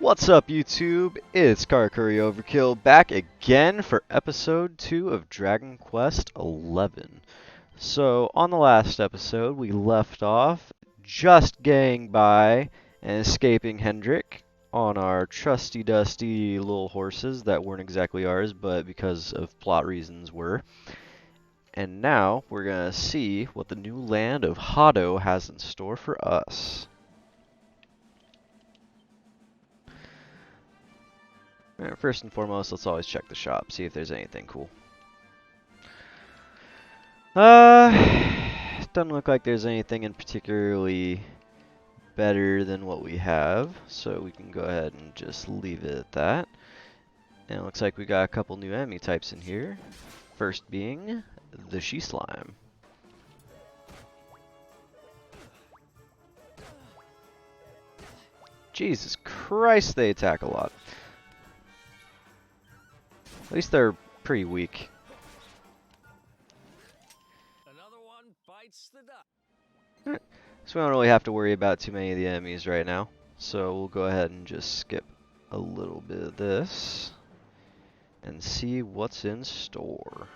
What's up, YouTube? It's Curry Overkill back again for episode 2 of Dragon Quest XI. So, on the last episode, we left off just getting by and escaping Hendrik on our trusty dusty little horses that weren't exactly ours, but because of plot reasons were. And now we're gonna see what the new land of Hotto has in store for us. Alright, first and foremost, let's always check the shop, see if there's anything cool. Doesn't look like there's anything in particularly better than what we have, so we can go ahead and just leave it at that. And it looks like we got a couple new enemy types in here. First being the she slime. Jesus Christ, they attack a lot. At least they're pretty weak. Another one bites the dust. Alright, so we don't really have to worry about too many of the enemies right now. So we'll go ahead and just skip a little bit of this and see what's in store.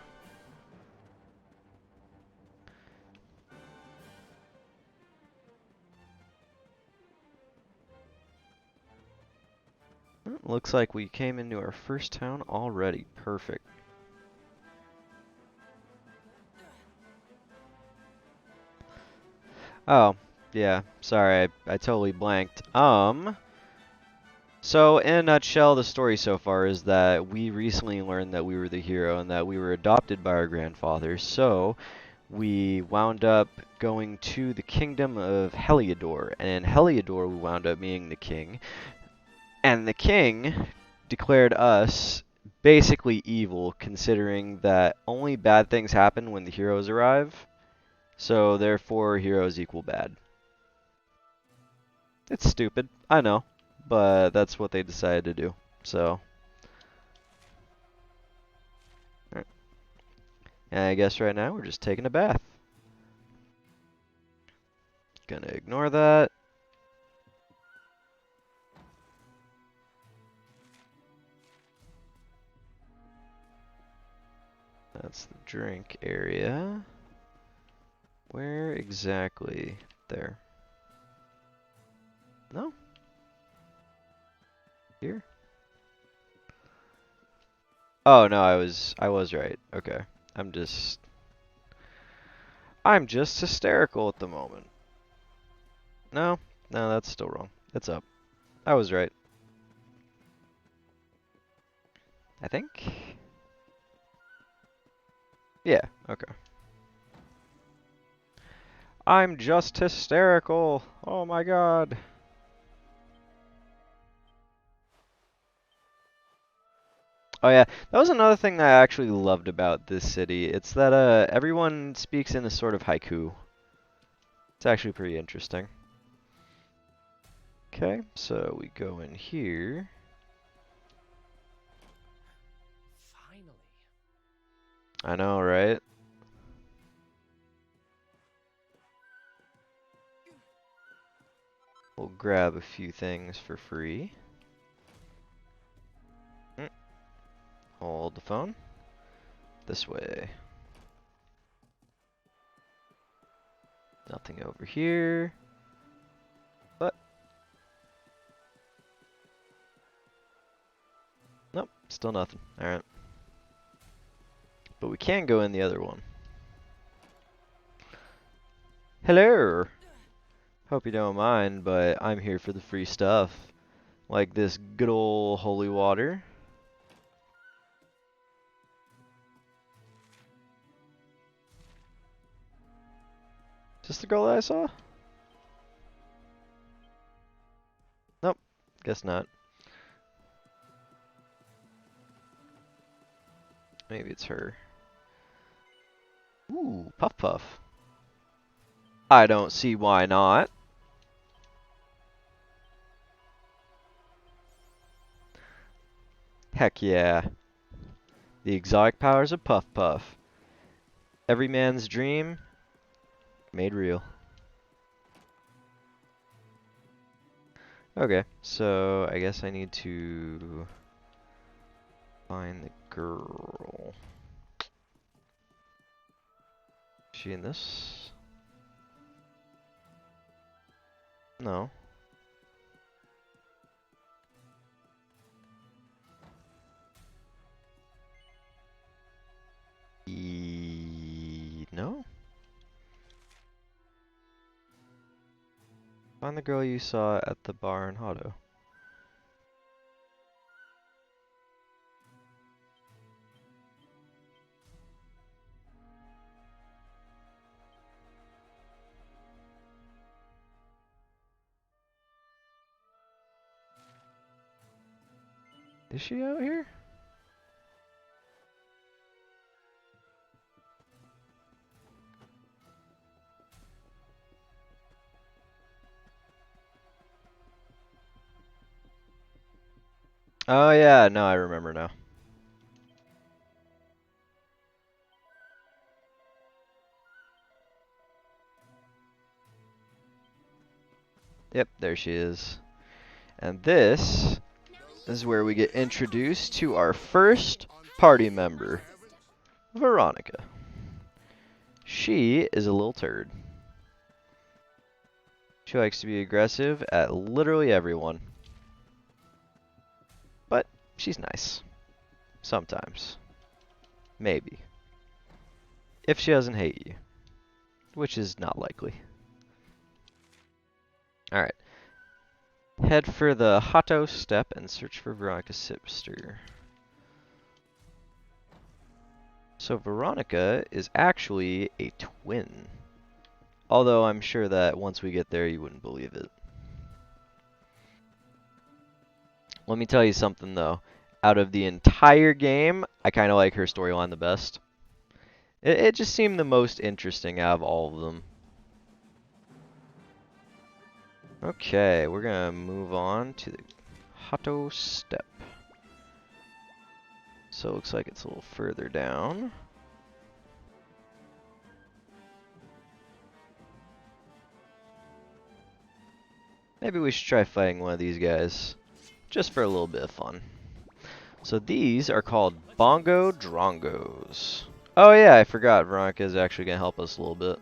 Looks like we came into our first town already. Perfect. Oh, yeah. Sorry, I totally blanked. So in a nutshell, the story so far is that we recently learned that we were the hero and that we were adopted by our grandfather. So we wound up going to the kingdom of Heliodor, and in Heliodor we wound up being the king. And the king declared us basically evil, considering that only bad things happen when the heroes arrive. So therefore, heroes equal bad. It's stupid, I know, but that's what they decided to do. So, alright. And I guess right now we're just taking a bath. Gonna ignore that. That's the drink area. Where exactly? There. No? Here? Oh no, I was right. Okay. I'm just hysterical at the moment. No, that's still wrong. It's up. I was right. I think? Yeah, okay. I'm just hysterical. Oh my god. Oh yeah, that was another thing that I actually loved about this city. It's that everyone speaks in a sort of haiku. It's actually pretty interesting. Okay, so we go in here. Finally. I know, right? We'll grab a few things for free. Hold the phone. This way. Nothing over here. But nope, still nothing. Alright. But we can go in the other one. Hello! Hope you don't mind, but I'm here for the free stuff. Like this good old holy water. Is this the girl that I saw? Nope, guess not. Maybe it's her. Ooh, Puff Puff. I don't see why not. Heck yeah. The exotic powers of Puff Puff. Every man's dream made real. Okay, so I guess I need to find the girl. Is she in this? No. No? Find the girl you saw at the bar in Hotto. Is she out here? Oh yeah, no, I remember now. Yep, there she is. And this is where we get introduced to our first party member, Veronica. She is a little turd. She likes to be aggressive at literally everyone. But she's nice. Sometimes. Maybe. If she doesn't hate you. Which is not likely. Alright. Head for the Hotto step and search for Veronica's sister. So Veronica is actually a twin. Although I'm sure that once we get there you wouldn't believe it. Let me tell you something though. Out of the entire game, I kind of like her storyline the best. It just seemed the most interesting out of all of them. Okay, we're gonna move on to the Hotto step. So it looks like it's a little further down. Maybe we should try fighting one of these guys, just for a little bit of fun. So these are called Bongo Drongos. Oh yeah, I forgot Veronica is actually gonna help us a little bit.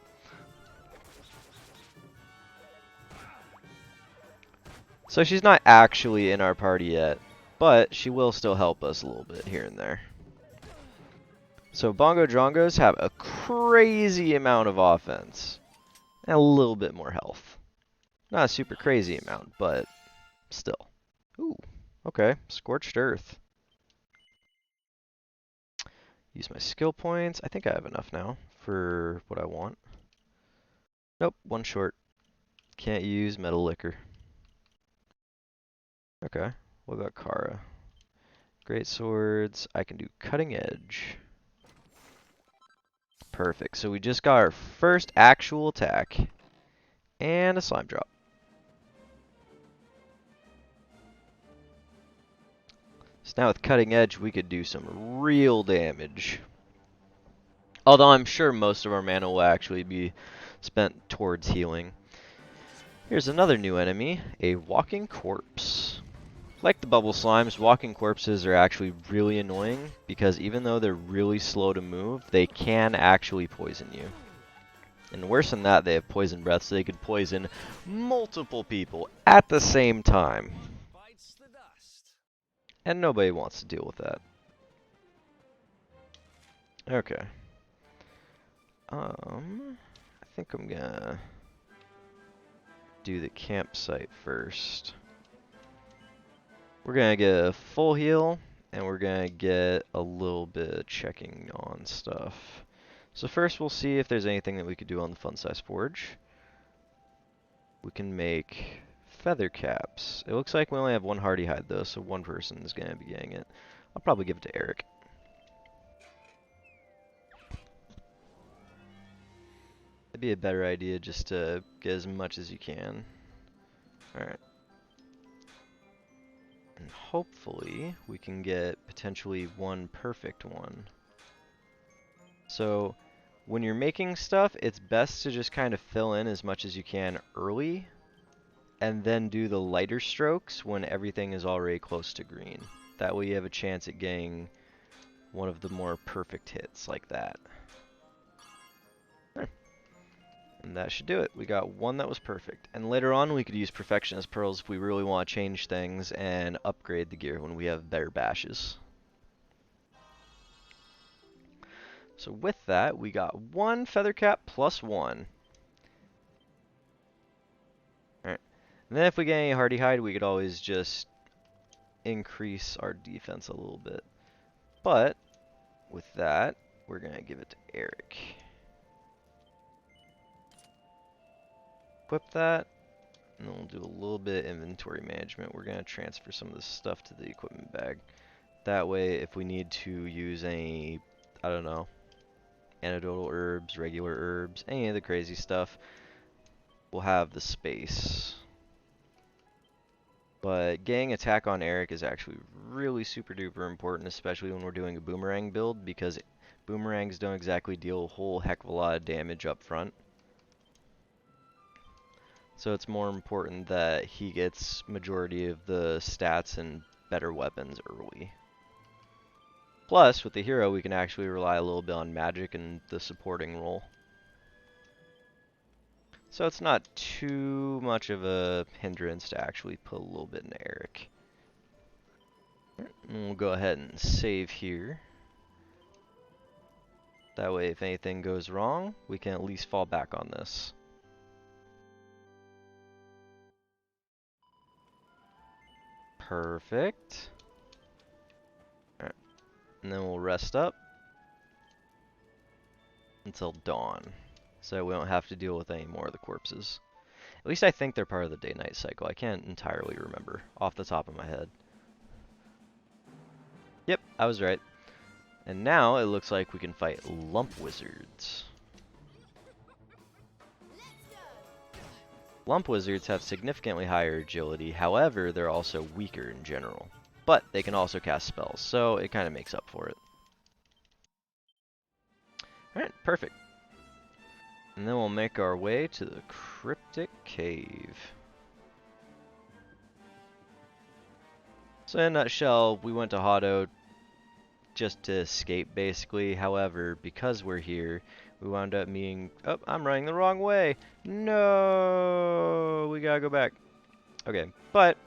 So she's not actually in our party yet, but she will still help us a little bit here and there. So Bongo Drongos have a crazy amount of offense and a little bit more health. Not a super crazy amount, but still. Ooh, okay, Scorched Earth. Use my skill points. I think I have enough now for what I want. Nope, one short. Can't use Metal Liquor. Okay, what about Kara? Great swords. I can do Cutting Edge. Perfect. So we just got our first actual attack. And a slime drop. So now with Cutting Edge, we could do some real damage. Although I'm sure most of our mana will actually be spent towards healing. Here's another new enemy, a Walking Corpse. Like the bubble slimes, walking corpses are actually really annoying because even though they're really slow to move, they can actually poison you. And worse than that, they have poison breath, so they could poison multiple people at the same time. Bites the dust. And nobody wants to deal with that. Okay. I think I'm gonna do the campsite first. We're gonna get a full heal, and we're gonna get a little bit of checking on stuff. So first we'll see if there's anything that we could do on the fun size forge. We can make feather caps. It looks like we only have one hardy hide though, so one person is gonna be getting it. I'll probably give it to Eric. That'd be a better idea just to get as much as you can. Alright. And hopefully we can get potentially one perfect one. So when you're making stuff, it's best to just kind of fill in as much as you can early. and then do the lighter strokes when everything is already close to green. That way you have a chance at getting one of the more perfect hits like that. And that should do it. We got one that was perfect. And later on we could use Perfectionist Pearls if we really want to change things and upgrade the gear when we have better bashes. So with that, we got one Feather Cap plus one. Alright. And then if we get any Hardy Hide, we could always just increase our defense a little bit. But with that, we're going to give it to Eric. Equip that, and then we'll do a little bit of inventory management. We're going to transfer some of this stuff to the equipment bag. That way, if we need to use any, I don't know, antidotal herbs, regular herbs, any of the crazy stuff, we'll have the space. But getting attack on Eric is actually really super duper important, especially when we're doing a boomerang build, because boomerangs don't exactly deal a whole heck of a lot of damage up front. So it's more important that he gets majority of the stats and better weapons early. Plus, with the hero, we can actually rely a little bit on magic and the supporting role. So it's not too much of a hindrance to actually put a little bit into Eric. And we'll go ahead and save here. That way, if anything goes wrong, we can at least fall back on this. Perfect. Alright. And then we'll rest up until dawn, so we don't have to deal with any more of the corpses. At least I think they're part of the day-night cycle. I can't entirely remember off the top of my head. Yep, I was right. And now it looks like we can fight lump wizards. Lump wizards have significantly higher agility, however, they're also weaker in general. But they can also cast spells, so it kind of makes up for it. Alright, perfect. And then we'll make our way to the Cryptic Cave. So in a nutshell, we went to Hotto just to escape, basically. However, because we're here, we wound up meeting... Oh, I'm running the wrong way! No! We gotta go back. Okay, but...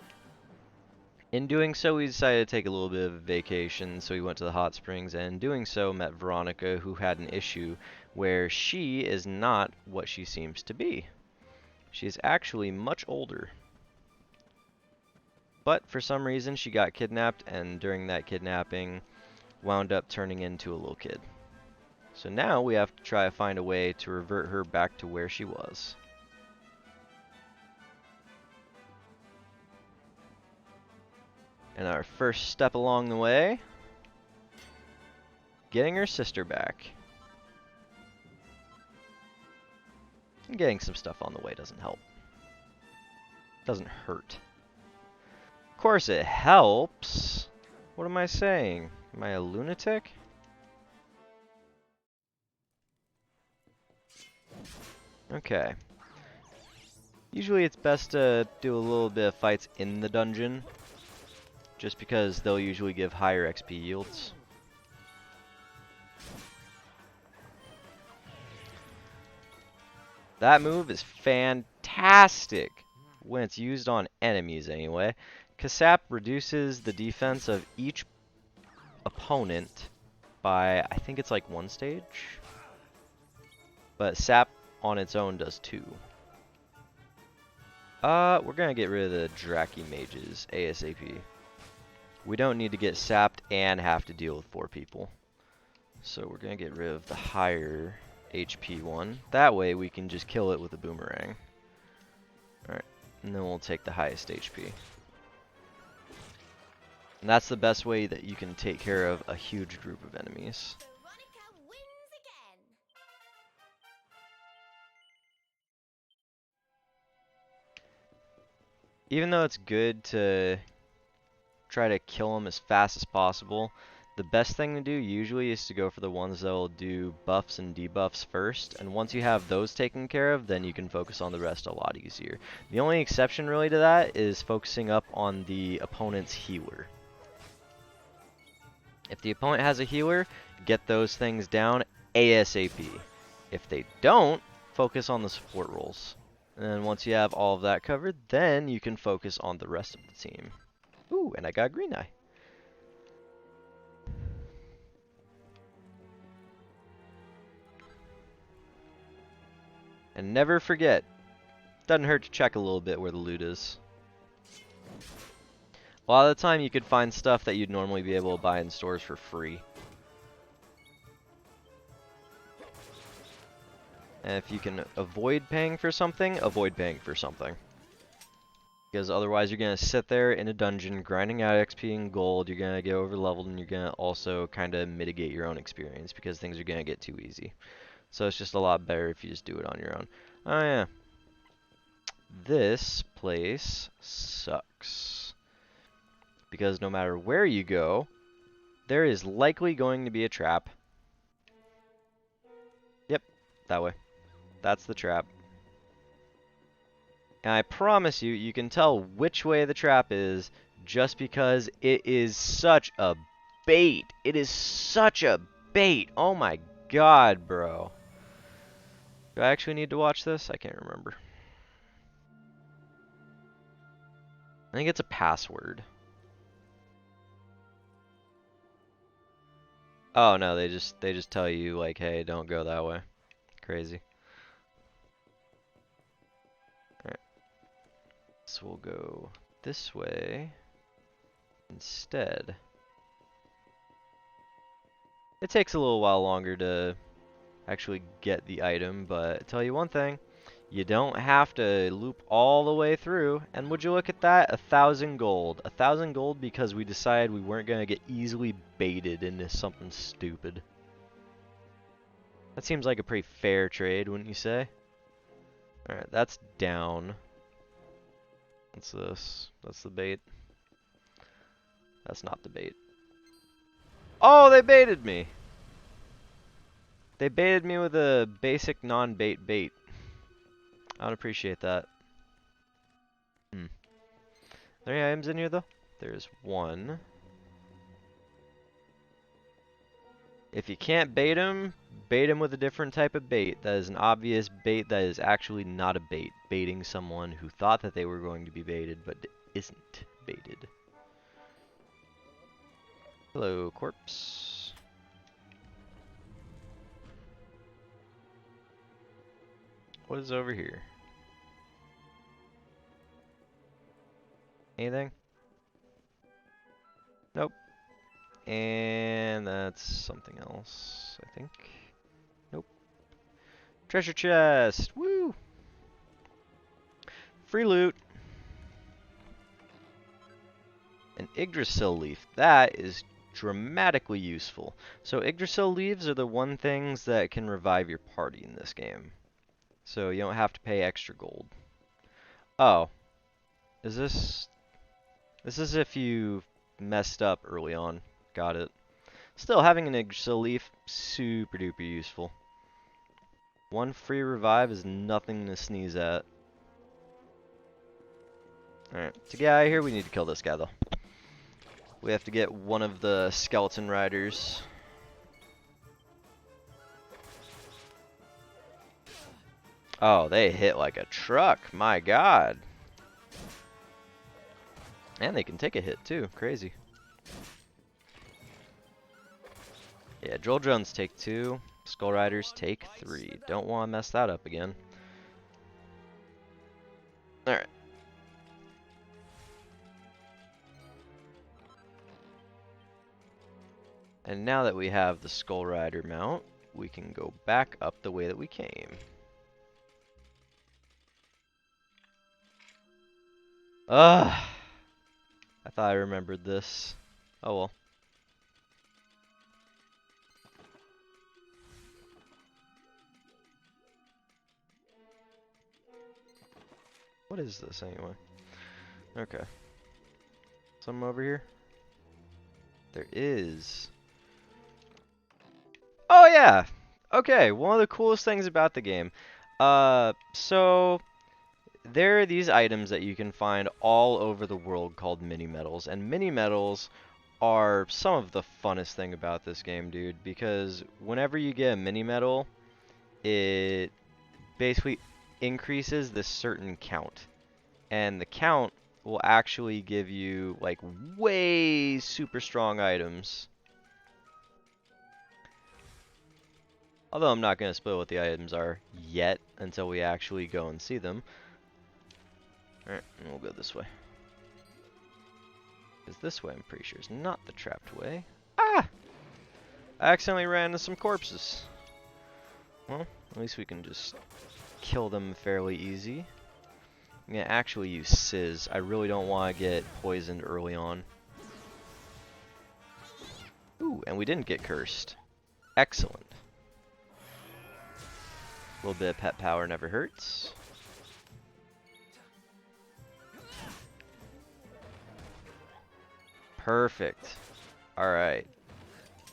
in doing so, we decided to take a little bit of a vacation, so we went to the hot springs, and in doing so, met Veronica, who had an issue where she is not what she seems to be. She is actually much older. But for some reason, she got kidnapped, and during that kidnapping, wound up turning into a little kid. So now we have to try to find a way to revert her back to where she was. And our first step along the way, getting her sister back. And getting some stuff on the way doesn't help. Doesn't hurt. Of course it helps. What am I saying? Am I a lunatic? Okay. Usually it's best to do a little bit of fights in the dungeon, just because they'll usually give higher XP yields. That move is fantastic when it's used on enemies anyway. Kasap reduces the defense of each opponent by, I think it's like 1 stage. But Sap on its own does 2. We're gonna get rid of the Draki mages ASAP. We don't need to get sapped and have to deal with 4 people. So we're gonna get rid of the higher HP one. That way we can just kill it with a boomerang. Alright, and then we'll take the highest HP. And that's the best way that you can take care of a huge group of enemies. Even though it's good to try to kill them as fast as possible, the best thing to do usually is to go for the ones that will do buffs and debuffs first, and once you have those taken care of, then you can focus on the rest a lot easier. The only exception really to that is focusing up on the opponent's healer. If the opponent has a healer, get those things down ASAP. If they don't, focus on the support roles. And then once you have all of that covered, then you can focus on the rest of the team. Ooh, and I got green eye. And never forget, doesn't hurt to check a little bit where the loot is. A lot of the time you could find stuff that you'd normally be able to buy in stores for free. And if you can avoid paying for something, avoid paying for something. Because otherwise you're going to sit there in a dungeon grinding out XP and gold, you're going to get over leveled, and you're going to also kind of mitigate your own experience because things are going to get too easy. So it's just a lot better if you just do it on your own. Oh yeah. This place sucks. Because no matter where you go, there is likely going to be a trap. Yep, that way. That's the trap. And I promise you, you can tell which way the trap is just because it is such a bait. It is such a bait. Oh my god, bro. Do I actually need to watch this? I can't remember. I think it's a password. Oh no, they just tell you like, hey, don't go that way. Crazy. Alright. So we'll go this way instead. It takes a little while longer to actually get the item, but tell you one thing, you don't have to loop all the way through. And would you look at that? 1,000 gold. 1,000 gold because we decided we weren't going to get easily baited into something stupid. That seems like a pretty fair trade, wouldn't you say? Alright, that's down. What's this? That's the bait. That's not the bait. Oh, they baited me! They baited me with a basic non-bait bait. I don't appreciate that. Are there any items in here, though? There's one. If you can't bait him with a different type of bait. That is an obvious bait that is actually not a bait. Baiting someone who thought that they were going to be baited, but isn't baited. Hello, corpse. What is over here? Anything? Nope. And that's something else, I think. Nope. Treasure chest! Woo! Free loot. An Yggdrasil leaf. That is dramatically useful. So Yggdrasil leaves are the one things that can revive your party in this game. So you don't have to pay extra gold. Oh. Is this... This is if you messed up early on. Got it. Still, having an Yggdrasil leaf, super duper useful. One free revive is nothing to sneeze at. Alright, to get out of here, we need to kill this guy, though. We have to get one of the skeleton riders. Oh, they hit like a truck. My god. And they can take a hit, too. Crazy. Yeah, Droll drones take 2. Skull Riders take 3. Don't want to mess that up again. Alright. And now that we have the Skull Rider mount, we can go back up the way that we came. Ugh! I thought I remembered this. Oh well. What is this anyway? Okay. Something over here? There is. Oh yeah. Okay, one of the coolest things about the game. So there are these items that you can find all over the world called mini medals, and mini medals are some of the funnest thing about this game, dude, because whenever you get a mini medal, it basically increases this certain count. And the count will actually give you like way super strong items. Although I'm not going to spoil what the items are yet until we actually go and see them. Alright, and we'll go this way. Because this way, I'm pretty sure, is not the trapped way. Ah! I accidentally ran into some corpses. Well, at least we can just kill them fairly easy. I'm going to actually use Sizz. I really don't want to get poisoned early on. Ooh, and we didn't get cursed. Excellent. A little bit of pet power never hurts. Perfect. Alright.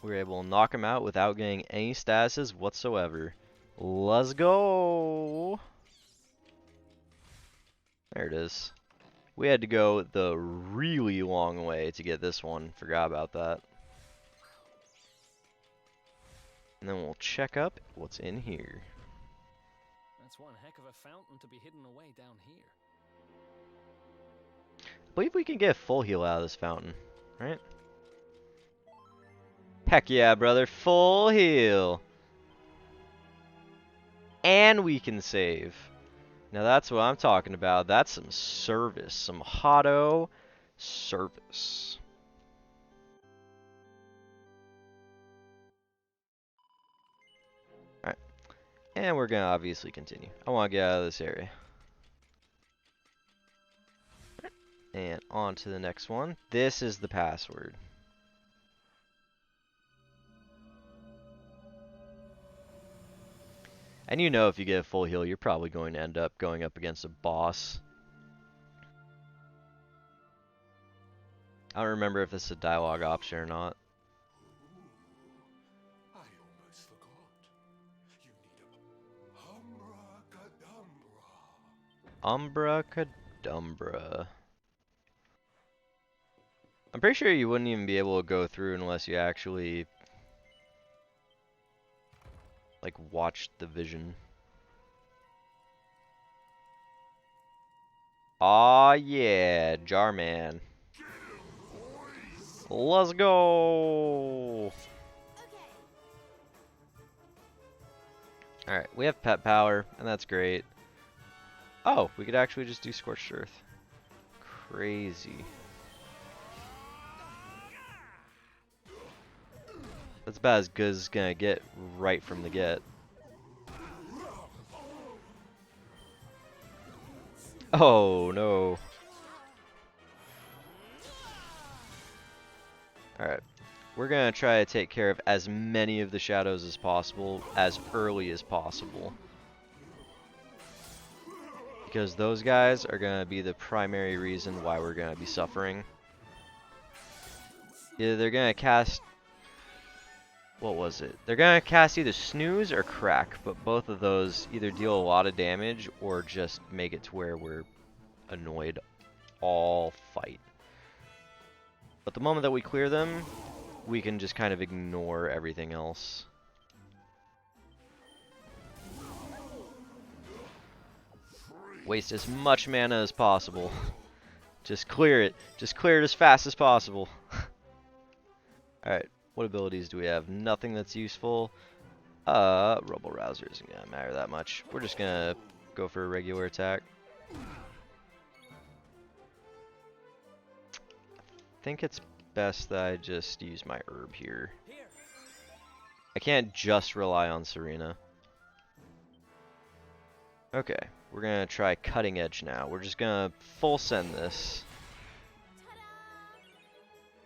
We were able to knock him out without getting any statuses whatsoever. Let's go! There it is. We had to go the really long way to get this one. Forgot about that. And then we'll check up what's in here. That's one heck of a fountain to be hidden away down here. I believe we can get a full heal out of this fountain, right? Heck yeah, brother. Full heal. And we can save. Now that's what I'm talking about. That's some service. Some Hotto service. Alright. And we're going to obviously continue. I want to get out of this area. And on to the next one. This is the password. And you know if you get a full heal, you're probably going to end up going up against a boss. I don't remember if this is a dialogue option or not. I almost forgot. You need a Umbra-cadumbra. I'm pretty sure you wouldn't even be able to go through unless you actually like watched the vision. Aw yeah, Jarman. Let's go! Alright, we have pet power, and that's great. Oh, we could actually just do Scorched Earth. Crazy. That's about as good as it's gonna get right from the get. Oh no. Alright. We're gonna try to take care of as many of the shadows as possible, as early as possible. Because those guys are gonna be the primary reason why we're gonna be suffering. Either they're gonna cast... What was it? They're gonna cast either Snooze or Crack, but both of those either deal a lot of damage or just make it to where we're annoyed all fight. But the moment that we clear them, we can just kind of ignore everything else. Waste as much mana as possible. Just clear it. Just clear it as fast as possible. Alright, what abilities do we have? Nothing that's useful. Rubble Rouser isn't gonna matter that much. We're just gonna go for a regular attack. I think it's best that I just use my herb here. I can't just rely on Serena. Okay, we're gonna try Cutting Edge now. We're just gonna full send this.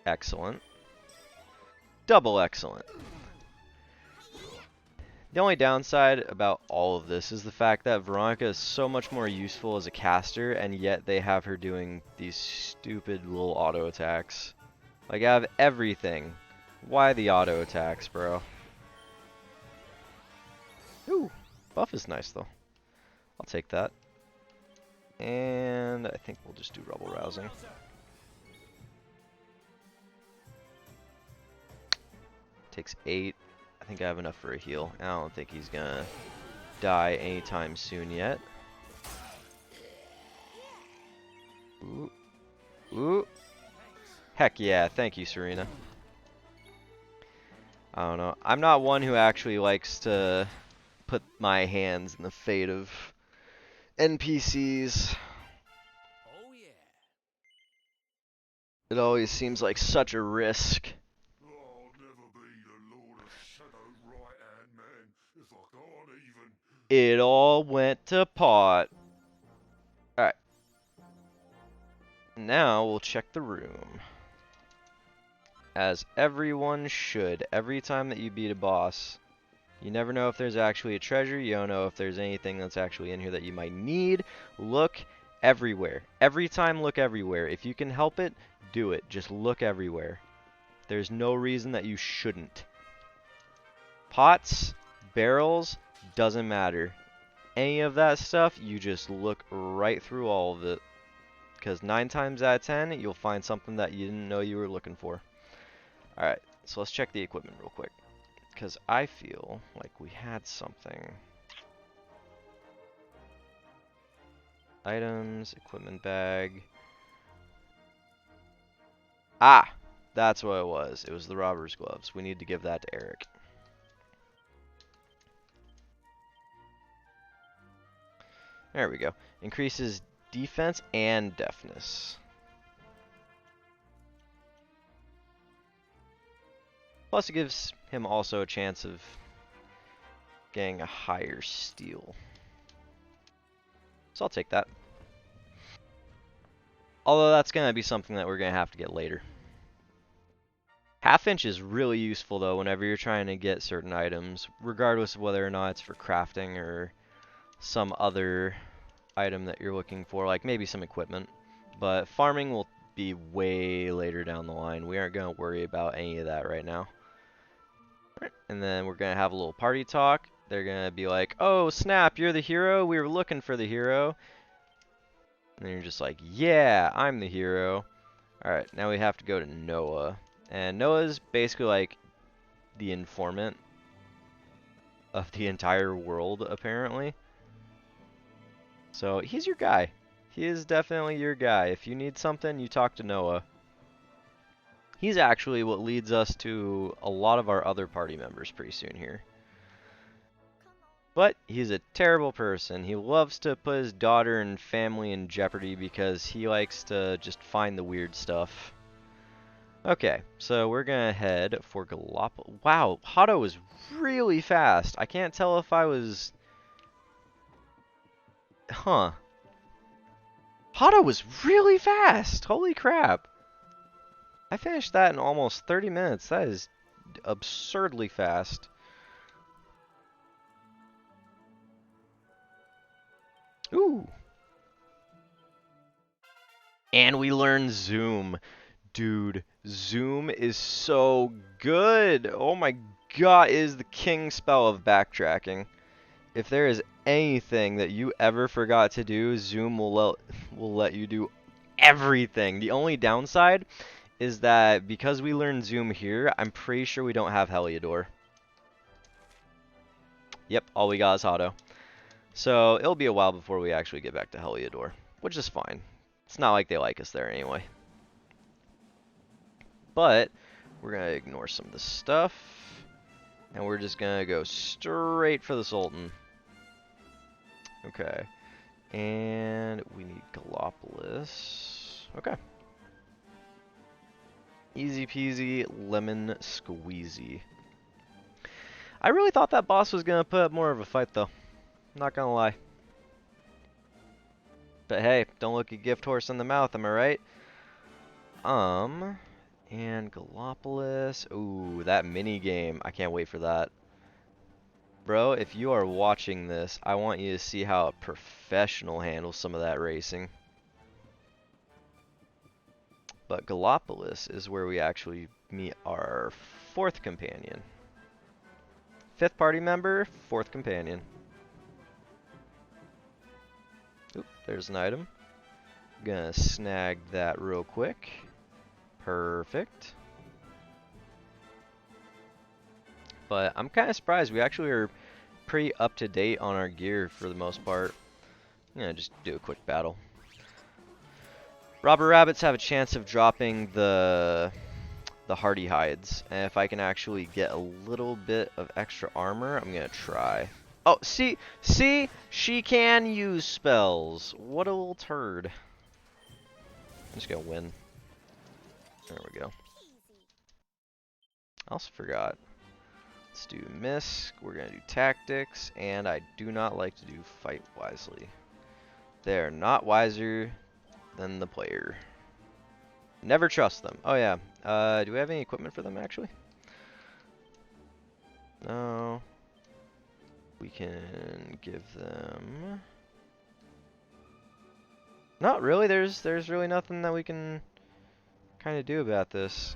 Excellent. Double excellent. The only downside about all of this is the fact that Veronica is so much more useful as a caster, and yet they have her doing these stupid little auto attacks. Like, out of everything, why the auto attacks, bro? Ooh, buff is nice though. I'll take that. And I think we'll just do Rubble Rousing. Takes 8. I think I have enough for a heal. I don't think he's gonna die anytime soon yet. Ooh. Ooh. Heck yeah, thank you, Serena. I don't know. I'm not one who actually likes to put my hands in the fate of NPCs. Oh yeah. It always seems like such a risk. I'll never be the Lord of Shadow right-hand man if I can't even. It all went to pot. Alright. Now we'll check the room. As everyone should. Every time that you beat a boss, you never know if there's actually a treasure. You don't know if there's anything that's actually in here that you might need. Look everywhere. Every time, look everywhere. If you can help it, do it. Just look everywhere. There's no reason that you shouldn't. Pots, barrels, doesn't matter. Any of that stuff, you just look right through all of it. Because 9 times out of 10, you'll find something that you didn't know you were looking for. Alright, so let's check the equipment real quick. Because I feel like we had something. Items, equipment bag. Ah! That's what it was. It was the robber's gloves. We need to give that to Eric. There we go. Increases defense and deafness. Plus it gives him also a chance of getting a higher steal. So I'll take that. Although that's going to be something that we're going to have to get later. Half inch is really useful though whenever you're trying to get certain items, regardless of whether or not it's for crafting or some other item that you're looking for, like maybe some equipment. But farming will be way later down the line. We aren't going to worry about any of that right now. Right. And then we're going to have a little party talk. They're going to be like, oh snap, you're the hero? We were looking for the hero. And then you're just like, yeah, I'm the hero. Alright, now we have to go to Noah. And Noah's basically like the informant of the entire world, apparently. So he's your guy. He is definitely your guy. If you need something, you talk to Noah. He's actually what leads us to a lot of our other party members pretty soon here. But he's a terrible person. He loves to put his daughter and family in jeopardy because he likes to just find the weird stuff. Okay, so we're gonna head for Gallopolis. Wow, Hotto was really fast. I can't tell if I was... Huh. Hotto was really fast! Holy crap. I finished that in almost 30 minutes. That is absurdly fast. Ooh. And we learn Zoom. Dude, Zoom is so good. Oh my god, it is the king spell of backtracking. If there is anything that you ever forgot to do, Zoom will let you do everything. The only downside is that because we learned Zoom here, I'm pretty sure we don't have Heliodor. Yep, all we got is Hotto. So it'll be a while before we actually get back to Heliodor, which is fine. It's not like they like us there anyway. But we're going to ignore some of the stuff, and we're just going to go straight for the Sultan. Okay. And we need Gallopolis. Okay. Easy peasy, lemon squeezy. I really thought that boss was going to put up more of a fight, though. Not going to lie. But hey, don't look a gift horse in the mouth, am I right? And Gallopolis. Ooh, that mini game. I can't wait for that. Bro, if you are watching this, I want you to see how a professional handles some of that racing. But Gallopolis is where we actually meet our fourth companion. 5th party member, 4th companion. Oop, there's an item. Gonna snag that real quick. Perfect. But I'm kind of surprised. We actually are pretty up to date on our gear for the most part. I'm gonna just do a quick battle. Robber rabbits have a chance of dropping the hardy hides, and if I can actually get a little bit of extra armor, I'm gonna try. Oh, see, she can use spells. What a little turd. I'm just gonna win. There we go. I also forgot. Let's do misc. We're gonna do tactics, and I do not like to do fight wisely. They're not wiser than the player. Never trust them. Oh yeah. Do we have any equipment for them actually? No. We can give them. Not really. There's really nothing that we can kind of do about this.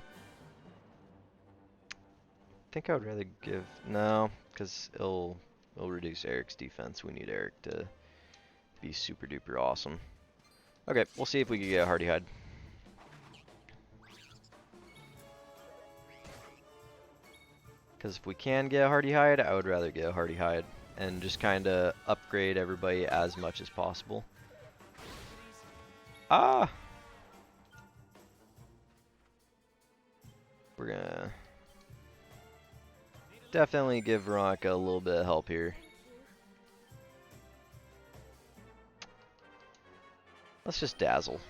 I think I would rather give no, because it'll reduce Eric's defense. We need Eric to be super duper awesome. Okay, we'll see if we can get a hardy hide. Because if we can get a hardy hide, I would rather get a hardy hide and just kind of upgrade everybody as much as possible. Ah! We're gonna definitely give Veronica a little bit of help here. Let's just Dazzle.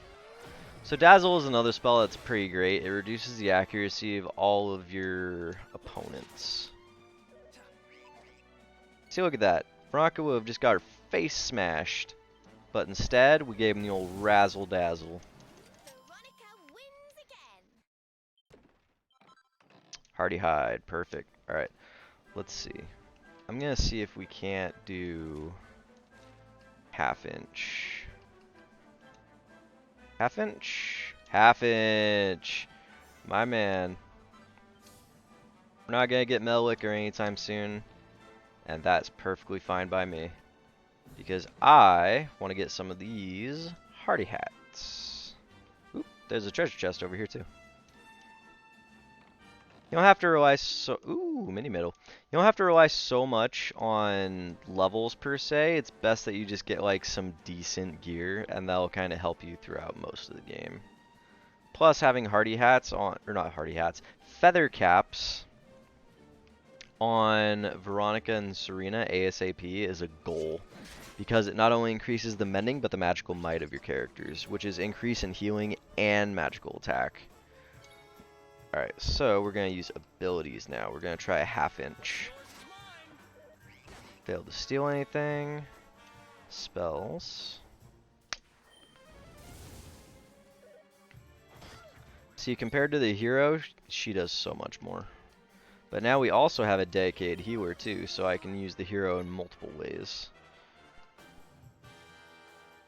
So Dazzle is another spell that's pretty great. It reduces the accuracy of all of your opponents. See, look at that. Veronica would have just got her face smashed. But instead, we gave him the old Razzle Dazzle. Hardy hide, perfect. Alright, let's see. I'm gonna see if we can't do half inch. Half inch? Half inch! My man. We're not gonna get Metal Liquor anytime soon. And that's perfectly fine by me. Because I want to get some of these hardy hats. Oop, there's a treasure chest over here too. You don't have to rely mini middle. You don't have to rely so much on levels per se. It's best that you just get like some decent gear, and that'll kind of help you throughout most of the game. Plus, having hardy hats on, or not hardy hats, feather caps on Veronica and Serena ASAP is a goal. Because it not only increases the mending, but the magical might of your characters, which is increase in healing and magical attack. Alright, so we're going to use abilities now. We're going to try a half inch. Failed to steal anything. Spells. See, compared to the hero, she does so much more. But now we also have a dedicated healer too, so I can use the hero in multiple ways.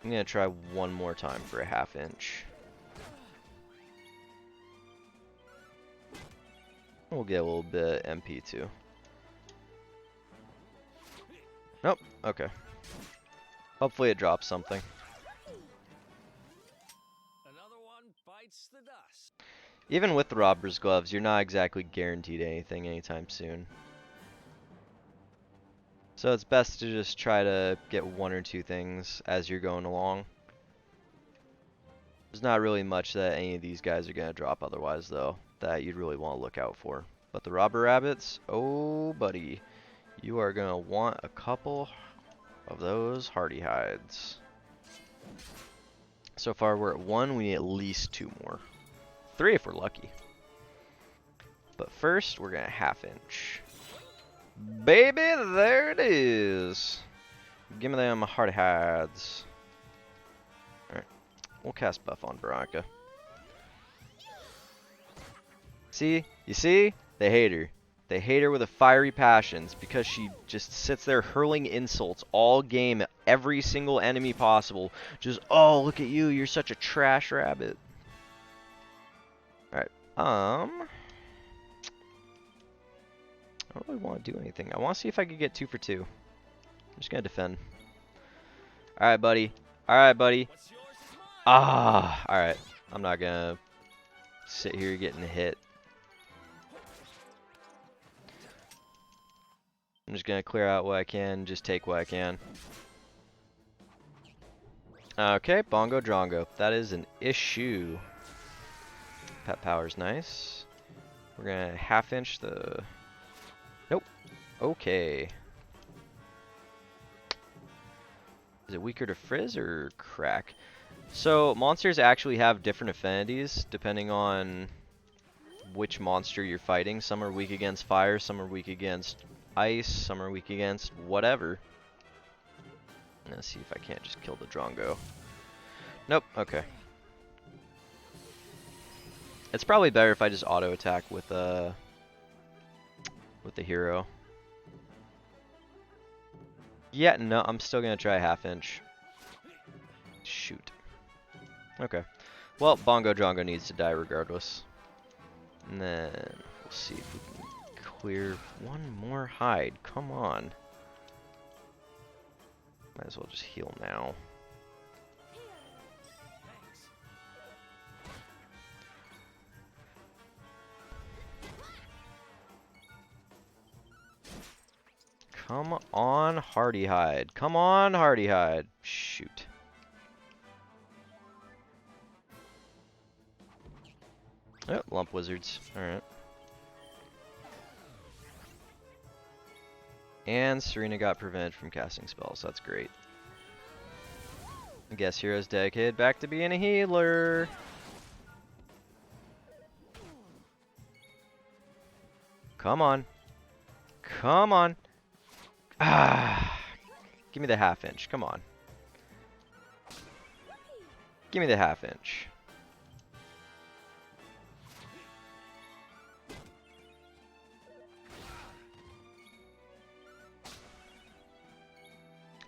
I'm going to try one more time for a half inch. We'll get a little bit of MP too. Nope, okay. Hopefully it drops something. Another one bites the dust. Even with the robber's gloves, you're not exactly guaranteed anything anytime soon. So it's best to just try to get one or two things as you're going along. There's not really much that any of these guys are going to drop otherwise, though, that you'd really want to look out for. But the robber rabbits, oh buddy, you are going to want a couple of those hardy hides. So far we're at 1, we need at least 2 more. 3 if we're lucky. But first, we're going to half inch. Baby, there it is. Give me them hardy hides. Alright, we'll cast buff on Veronica. See? You see? They hate her. They hate her with a fiery passions because she just sits there hurling insults all game at every single enemy possible. Just, oh, look at you. You're such a trash rabbit. Alright. I don't really want to do anything. I want to see if I could get 2 for 2. I'm just gonna defend. Alright, buddy. Alright, buddy. Ah, alright. I'm not gonna sit here getting hit. I'm just gonna clear out what I can, just take what I can. Okay, Bongo Drongo. That is an issue. Pet power's nice. We're gonna half inch the... Nope. Okay. Is it weaker to frizz or crack? So, monsters actually have different affinities depending on which monster you're fighting. Some are weak against fire, some are weak against ice, some are weak against whatever. Let's see if I can't just kill the Drongo. Nope, okay. It's probably better if I just auto attack with the hero. Yeah, no, I'm still gonna try half inch. Shoot. Okay. Well, Bongo Drongo needs to die regardless. And then we'll see if we can clear one more hide. Come on. Might as well just heal now. Come on, Hardy Hide. Come on, Hardy Hide. Shoot. Oh, Lump Wizards. Alright. And Serena got prevented from casting spells. That's great. I guess Hero's dedicated back to being a healer. Come on. Come on. Ah. Give me the half inch. Come on. Give me the half inch.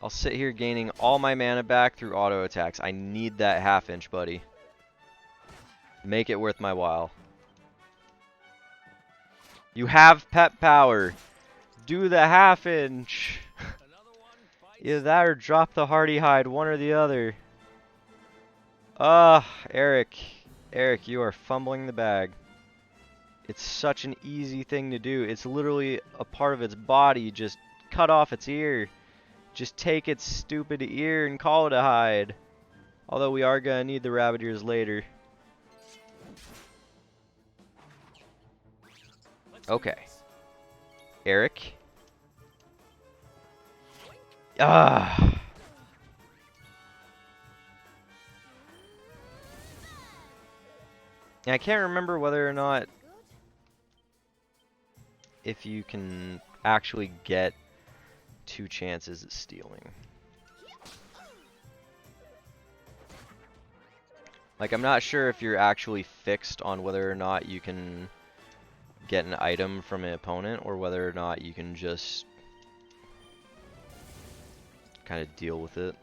I'll sit here gaining all my mana back through auto attacks. I need that half inch, buddy. Make it worth my while. You have pet power. Do the half inch. Either that or drop the Hardy Hide, one or the other. Eric. Eric, you are fumbling the bag. It's such an easy thing to do. It's literally a part of its body. Just cut off its ear. Just take its stupid ear and call it a hide. Although we are gonna need the rabbit ears later. Okay. Eric. Ah. I can't remember whether or not if you can actually get 2 chances at stealing. Like, I'm not sure if you're actually fixed on whether or not you can get an item from an opponent or whether or not you can just kind of deal with it.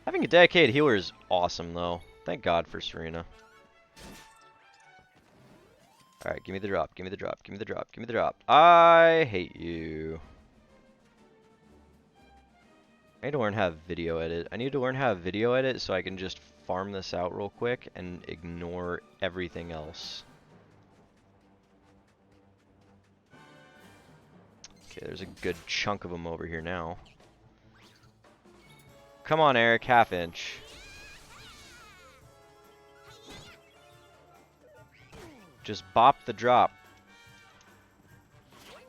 Having a dedicated healer is awesome, though. Thank God for Serena. Alright, give me the drop, give me the drop, give me the drop, give me the drop. I hate you. I need to learn how to video edit. I need to learn how to video edit so I can just farm this out real quick and ignore everything else. Okay, there's a good chunk of them over here now. Come on, Eric, half inch. Just bop the drop.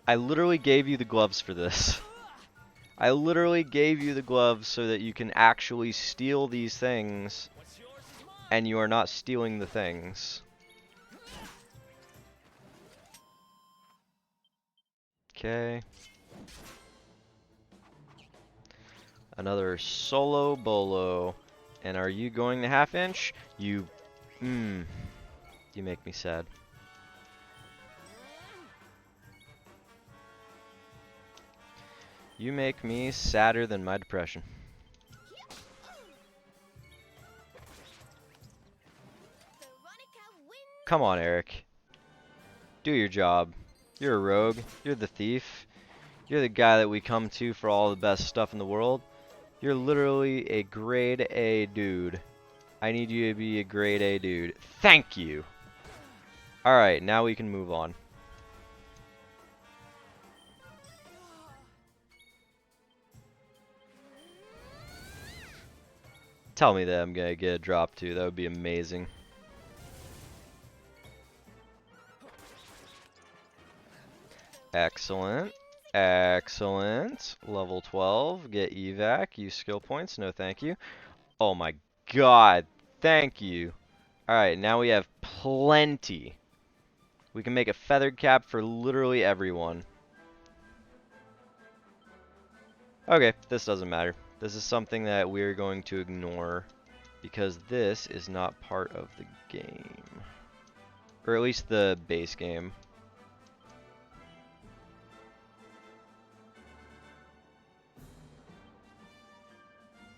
I literally gave you the gloves for this. I literally gave you the gloves so that you can actually steal these things, and you are not stealing the things. Okay. Another solo bolo. And are you going to half inch? You make me sad. You make me sadder than my depression. Come on, Eric. Do your job. You're a rogue. You're the thief. You're the guy that we come to for all the best stuff in the world. You're literally a grade A dude. I need you to be a grade A dude. Thank you. Alright, now we can move on. Tell me that I'm gonna get a drop too. That would be amazing. Excellent. Excellent. Level 12. Get evac. Use skill points. No thank you. Oh my god. Thank you. Alright, now we have plenty. We can make a feathered cap for literally everyone. Okay, this doesn't matter. This is something that we're going to ignore because this is not part of the game. Or at least the base game.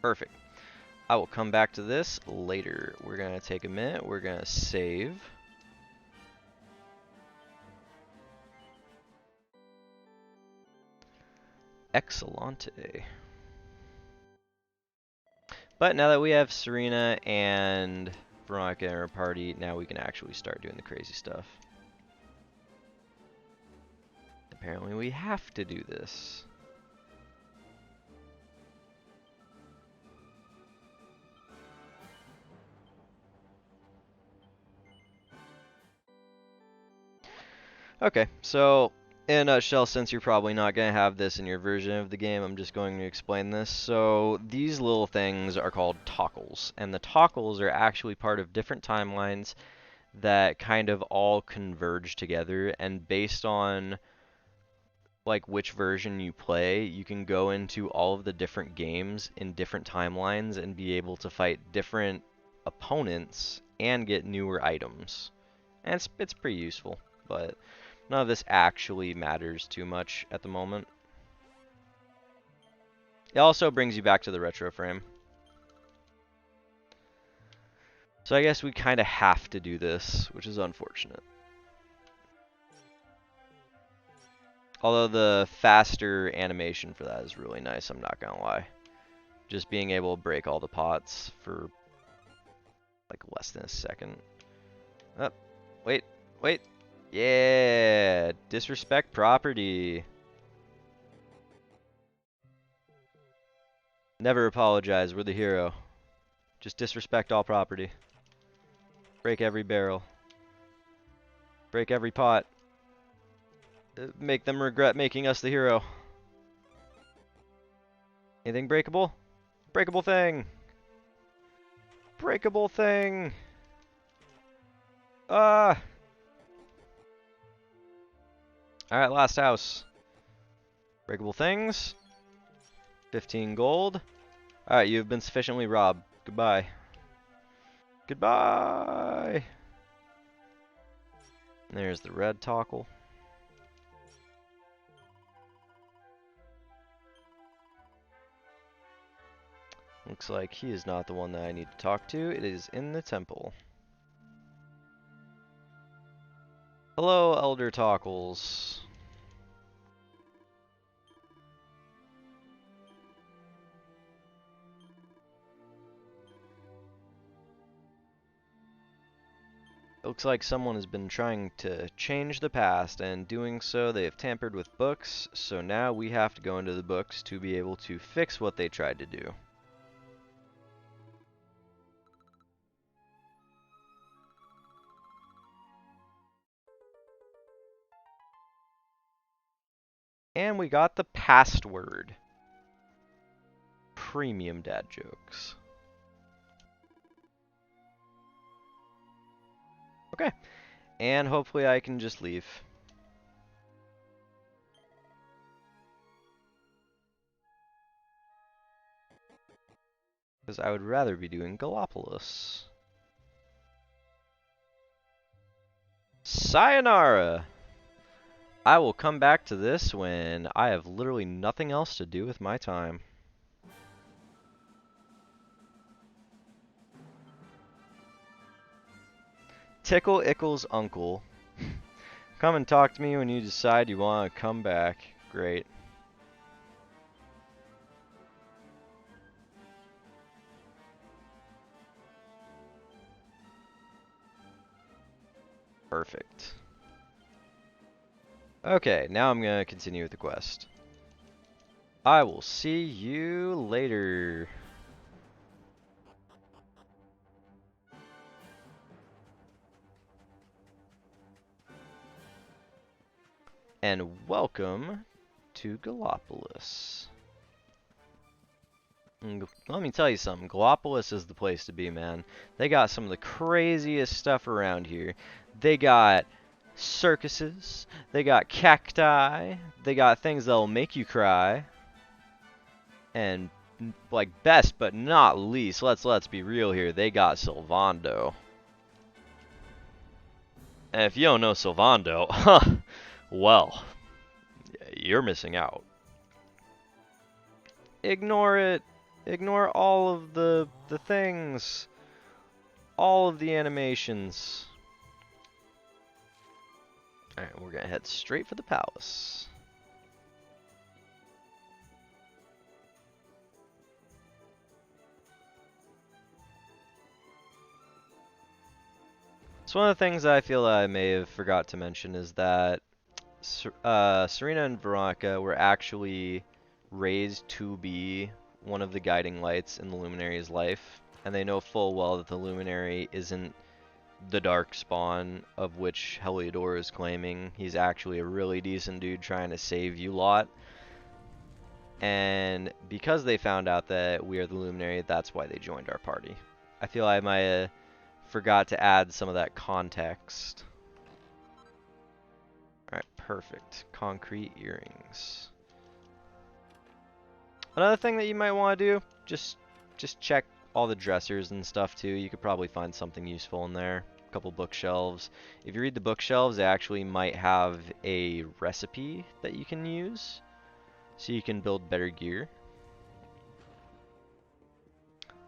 Perfect. I will come back to this later. We're going to take a minute. We're going to save. Excellente. But now that we have Serena and Veronica in our party, now we can actually start doing the crazy stuff. Apparently we have to do this. Okay, so in a nutshell, since you're probably not going to have this in your version of the game, I'm just going to explain this. So these little things are called toggles, and the toggles are actually part of different timelines that kind of all converge together, and based on like which version you play, you can go into all of the different games in different timelines and be able to fight different opponents and get newer items. And it's pretty useful, but none of this actually matters too much at the moment. It also brings you back to the retro frame. So I guess we kind of have to do this, which is unfortunate. Although the faster animation for that is really nice, I'm not gonna lie. Just being able to break all the pots for like less than a second. Oh, wait, wait. Yeah, disrespect property. Never apologize, we're the hero. Just disrespect all property. Break every barrel. Break every pot. Make them regret making us the hero. Anything breakable? Breakable thing! Breakable thing! Ah! Alright, last house. Breakable things. 15 gold. Alright, you have been sufficiently robbed. Goodbye. Goodbye! There's the red toggle. Looks like he is not the one that I need to talk to. It is in the temple. Hello, Elder Toggles. Looks like someone has been trying to change the past, and doing so they have tampered with books, so now we have to go into the books to be able to fix what they tried to do. And we got the password. Premium dad jokes. Okay. And hopefully I can just leave. Because I would rather be doing Gallopolis. Sayonara! I will come back to this when I have literally nothing else to do with my time. Tickle Ickle's uncle Come and talk to me when you decide you want to come back. Great. Perfect. Okay, now I'm gonna continue with the quest. I will see you later. And welcome to Gallopolis. Let me tell you something, Gallopolis is the place to be, man. They got some of the craziest stuff around here. They got circuses, they got cacti, they got things that'll make you cry. And like best but not least, let's be real here, they got Sylvando. And if you don't know Sylvando, huh, well, you're missing out. Ignore it. Ignore all of the things. All of the animations. Alright, we're gonna head straight for the palace. So one of the things I feel I may have forgot to mention is that Serena and Veronica were actually raised to be one of the guiding lights in the Luminary's life, and they know full well that the Luminary isn't the Darkspawn of which Heliodor is claiming. He's actually a really decent dude trying to save you lot. And because they found out that we are the Luminary, that's why they joined our party. I feel I might have forgot to add some of that context. Alright, perfect. Concrete earrings. Another thing that you might want to do, just check all the dressers and stuff too. You could probably find something useful in there. A couple bookshelves. If you read the bookshelves, they actually might have a recipe that you can use, so you can build better gear.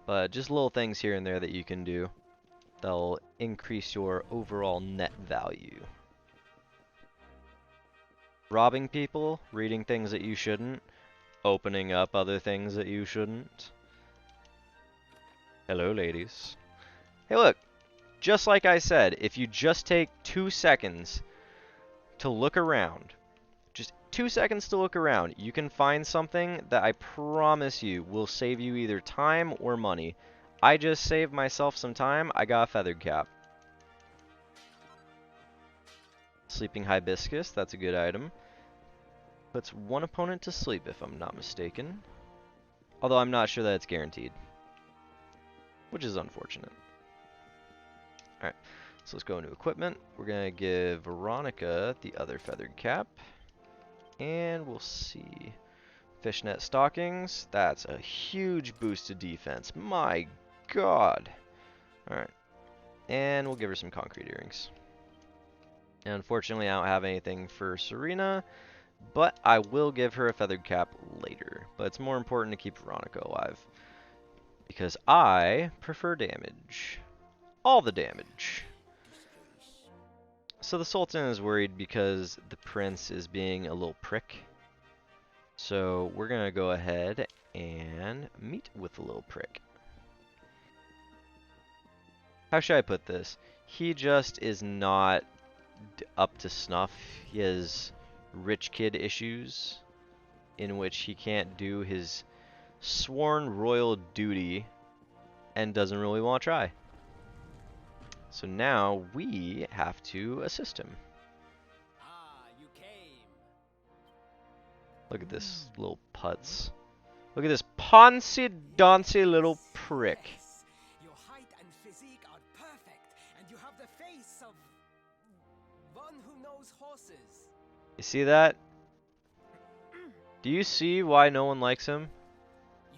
But just little things here and there that you can do that'll increase your overall net value. Robbing people, reading things that you shouldn't, opening up other things that you shouldn't. Hello, ladies. Hey, look. Just like I said, if you just take 2 seconds to look around, just 2 seconds to look around, you can find something that I promise you will save you either time or money. I just saved myself some time. I got a feathered cap. Sleeping hibiscus, that's a good item. Puts one opponent to sleep if I'm not mistaken. Although I'm not sure that it's guaranteed, which is unfortunate. Alright, so let's go into equipment. We're going to give Veronica the other feathered cap. And we'll see. Fishnet stockings. That's a huge boost to defense. My god. Alright. And we'll give her some concrete earrings. And unfortunately, I don't have anything for Serena, but I will give her a feathered cap later. But it's more important to keep Veronica alive, because I prefer damage. All the damage. So the Sultan is worried because the prince is being a little prick. So we're going to go ahead and meet with the little prick. How should I put this? He just is not up to snuff. He has rich kid issues in which he can't do his sworn royal duty and doesn't really want to try. So now we have to assist him. Ah, you came. Look at this little putz. Look at this poncy-doncy little prick. Yes, your height and physique are perfect, and you have the face of one who knows horses. You see that? Do you see why no one likes him?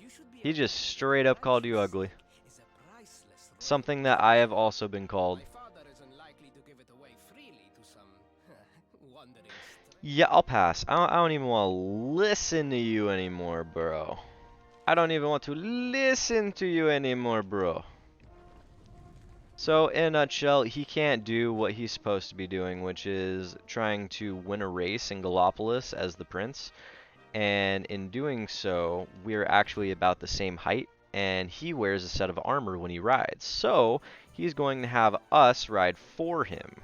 You should be He just straight up called you ugly. Is a priceless Something that I have also been called. My father isn't likely to give it away freely to some wandering stranger. Yeah, I'll pass. I don't even want to listen to you anymore, bro. I don't even want to listen to you anymore, bro. So, in a nutshell, he can't do what he's supposed to be doing, which is trying to win a race in Gallopolis as the prince. And in doing so, we're actually about the same height, and he wears a set of armor when he rides. So, he's going to have us ride for him.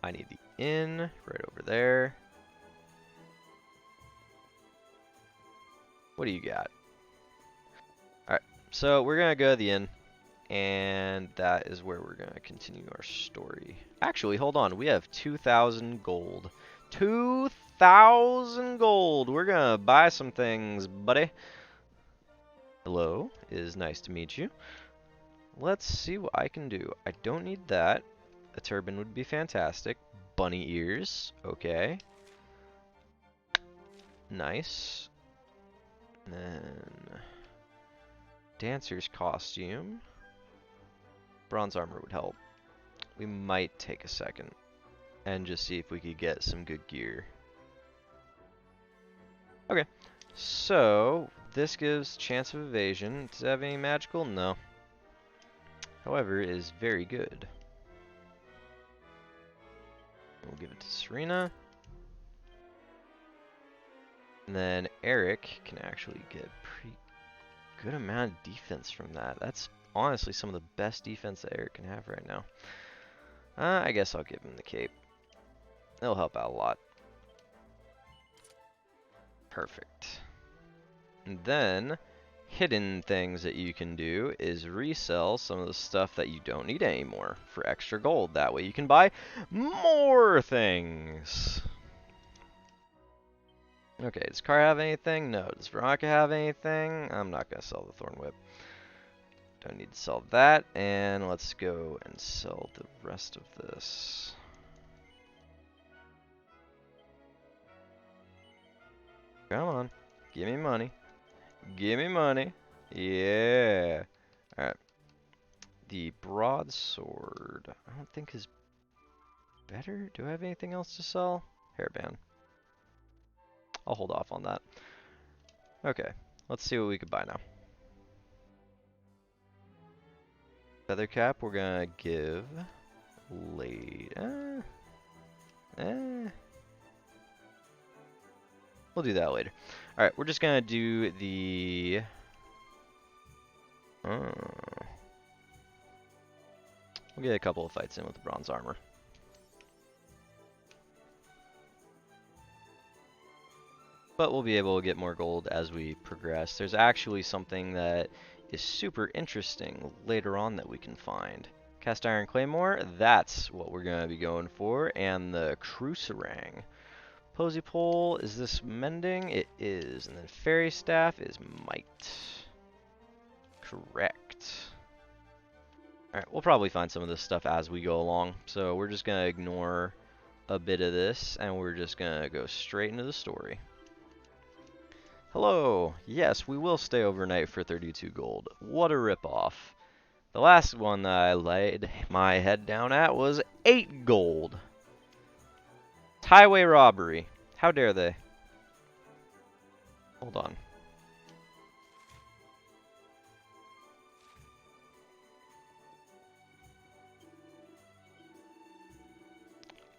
I need the inn right over there. What do you got? Alright, so we're going to go to the inn, and that is where we're going to continue our story. Actually, hold on. We have 2,000 gold. 2,000 gold. We're going to buy some things, buddy. Hello. It is nice to meet you. Let's see what I can do. I don't need that. A turban would be fantastic. Bunny ears. Okay. Nice. And then dancer's costume. Bronze armor would help. We might take a second and just see if we could get some good gear. Okay. So, this gives chance of evasion. Does it have any magical? No. However, it is very good. We'll give it to Serena. And then Eric can actually get a pretty good amount of defense from that. That's honestly some of the best defense that Eric can have right now. I guess I'll give him the cape. It'll help out a lot. Perfect. And then, hidden things that you can do is resell some of the stuff that you don't need anymore for extra gold. That way you can buy more things. Okay, does Car have anything? No. Does Veronica have anything? I'm not going to sell the Thorn Whip. Don't need to sell that. And let's go and sell the rest of this. Come on. Give me money. Give me money. Yeah. Alright. The broadsword, I don't think is better. Do I have anything else to sell? Hairband. I'll hold off on that. Okay. Let's see what we could buy now. Feather cap, we're gonna give late. We'll do that later. Alright, we're just gonna do the... we'll get a couple of fights in with the bronze armor. But we'll be able to get more gold as we progress. There's actually something that is super interesting later on that we can find. Cast Iron Claymore, that's what we're going to be going for. And the Crucerang. Posy Pole, is this mending? It is. And then Fairy Staff is might. Correct. Alright, we'll probably find some of this stuff as we go along. So we're just going to ignore a bit of this, and we're just going to go straight into the story. Hello! Yes, we will stay overnight for 32 gold. What a ripoff. The last one that I laid my head down at was 8 gold. Highway robbery. How dare they? Hold on.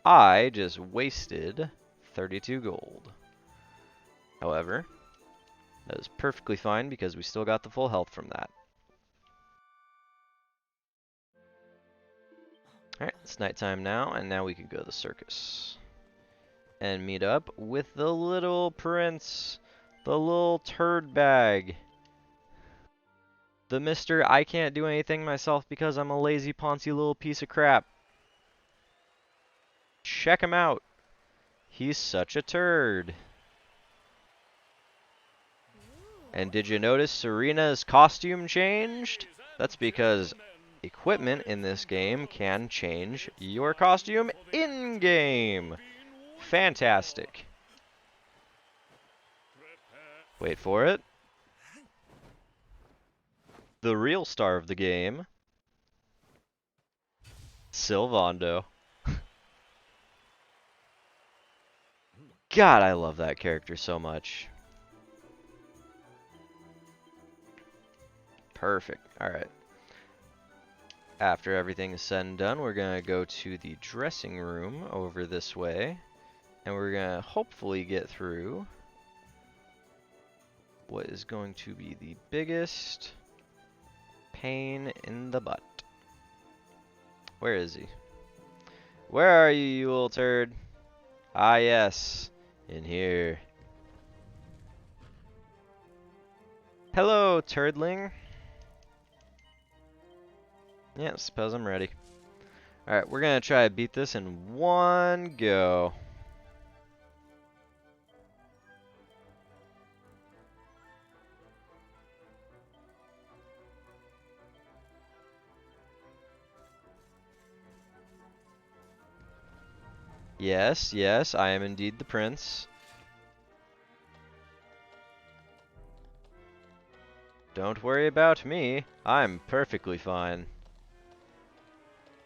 I just wasted 32 gold. However, that is perfectly fine because we still got the full health from that. Alright, it's nighttime now, and now we can go to the circus. And meet up with the little prince. The little turd bag. The Mr. I can't do anything myself because I'm a lazy poncy little piece of crap. Check him out. He's such a turd. And did you notice Serena's costume changed? That's because equipment in this game can change your costume in-game. Fantastic. Wait for it. The real star of the game, Sylvando. God, I love that character so much. Perfect. Alright. After everything is said and done, we're going to go to the dressing room over this way. And we're going to hopefully get through what is going to be the biggest pain in the butt. Where is he? Where are you, you little turd? Ah, yes. In here. Hello, turdling. Yeah, suppose I'm ready. Alright, we're gonna try to beat this in one go. Yes, yes, I am indeed the prince. Don't worry about me. I'm perfectly fine.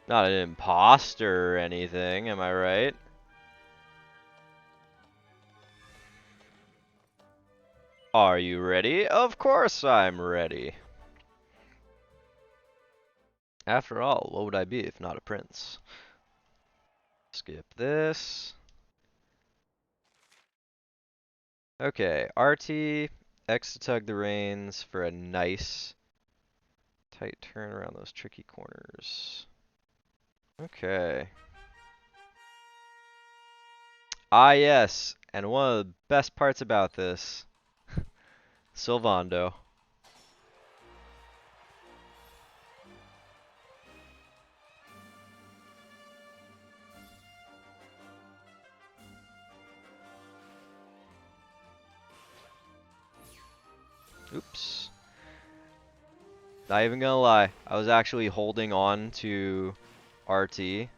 Not an imposter or anything, am I right? Are you ready? Of course I'm ready. After all, what would I be if not a prince? Skip this. Okay, RT, X to tug the reins for a nice tight turn around those tricky corners. Okay. Ah, yes, and one of the best parts about this, Sylvando. Oops. Not even gonna lie, I was actually holding on to RT.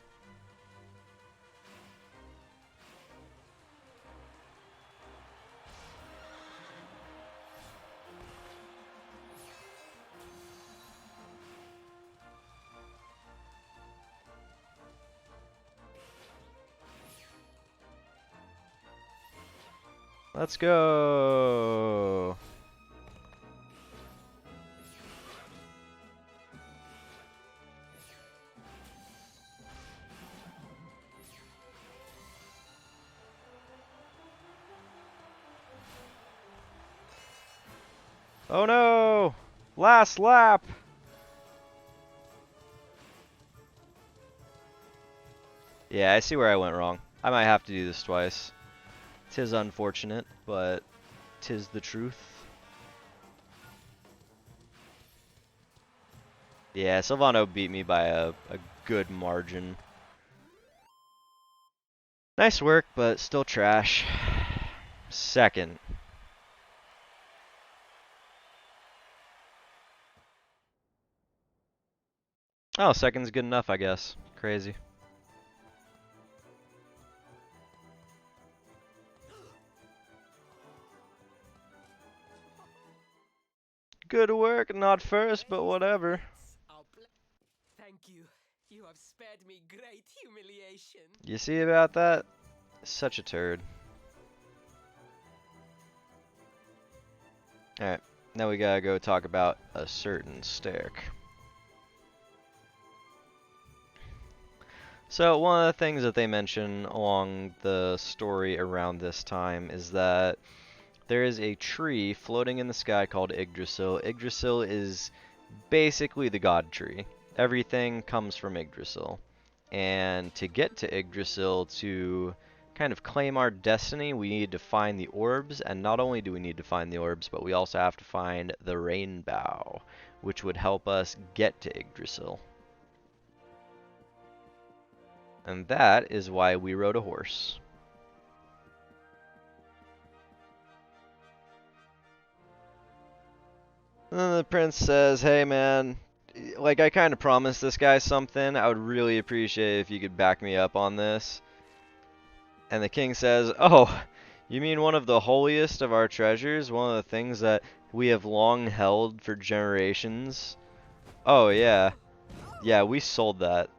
Let's go! Oh no! Last lap! Yeah, I see where I went wrong. I might have to do this twice. 'Tis unfortunate, but 'tis the truth. Yeah, Sylvano beat me by a good margin. Nice work, but still trash. Second. Oh, second's good enough, I guess. Crazy. Good work, not first, but whatever. Thank you. You have spared me great humiliation. You see about that? Such a turd. Alright, now we gotta go talk about a certain stick. So one of the things that they mention along the story around this time is that there is a tree floating in the sky called Yggdrasil. Yggdrasil is basically the god tree. Everything comes from Yggdrasil. And to get to Yggdrasil, to kind of claim our destiny, we need to find the orbs. And not only do we need to find the orbs, but we also have to find the rainbow, which would help us get to Yggdrasil. And that is why we rode a horse. And then the prince says, hey man, like I kind of promised this guy something. I would really appreciate it if you could back me up on this. And the king says, oh, you mean one of the holiest of our treasures? One of the things that we have long held for generations? Oh yeah. Yeah, we sold that.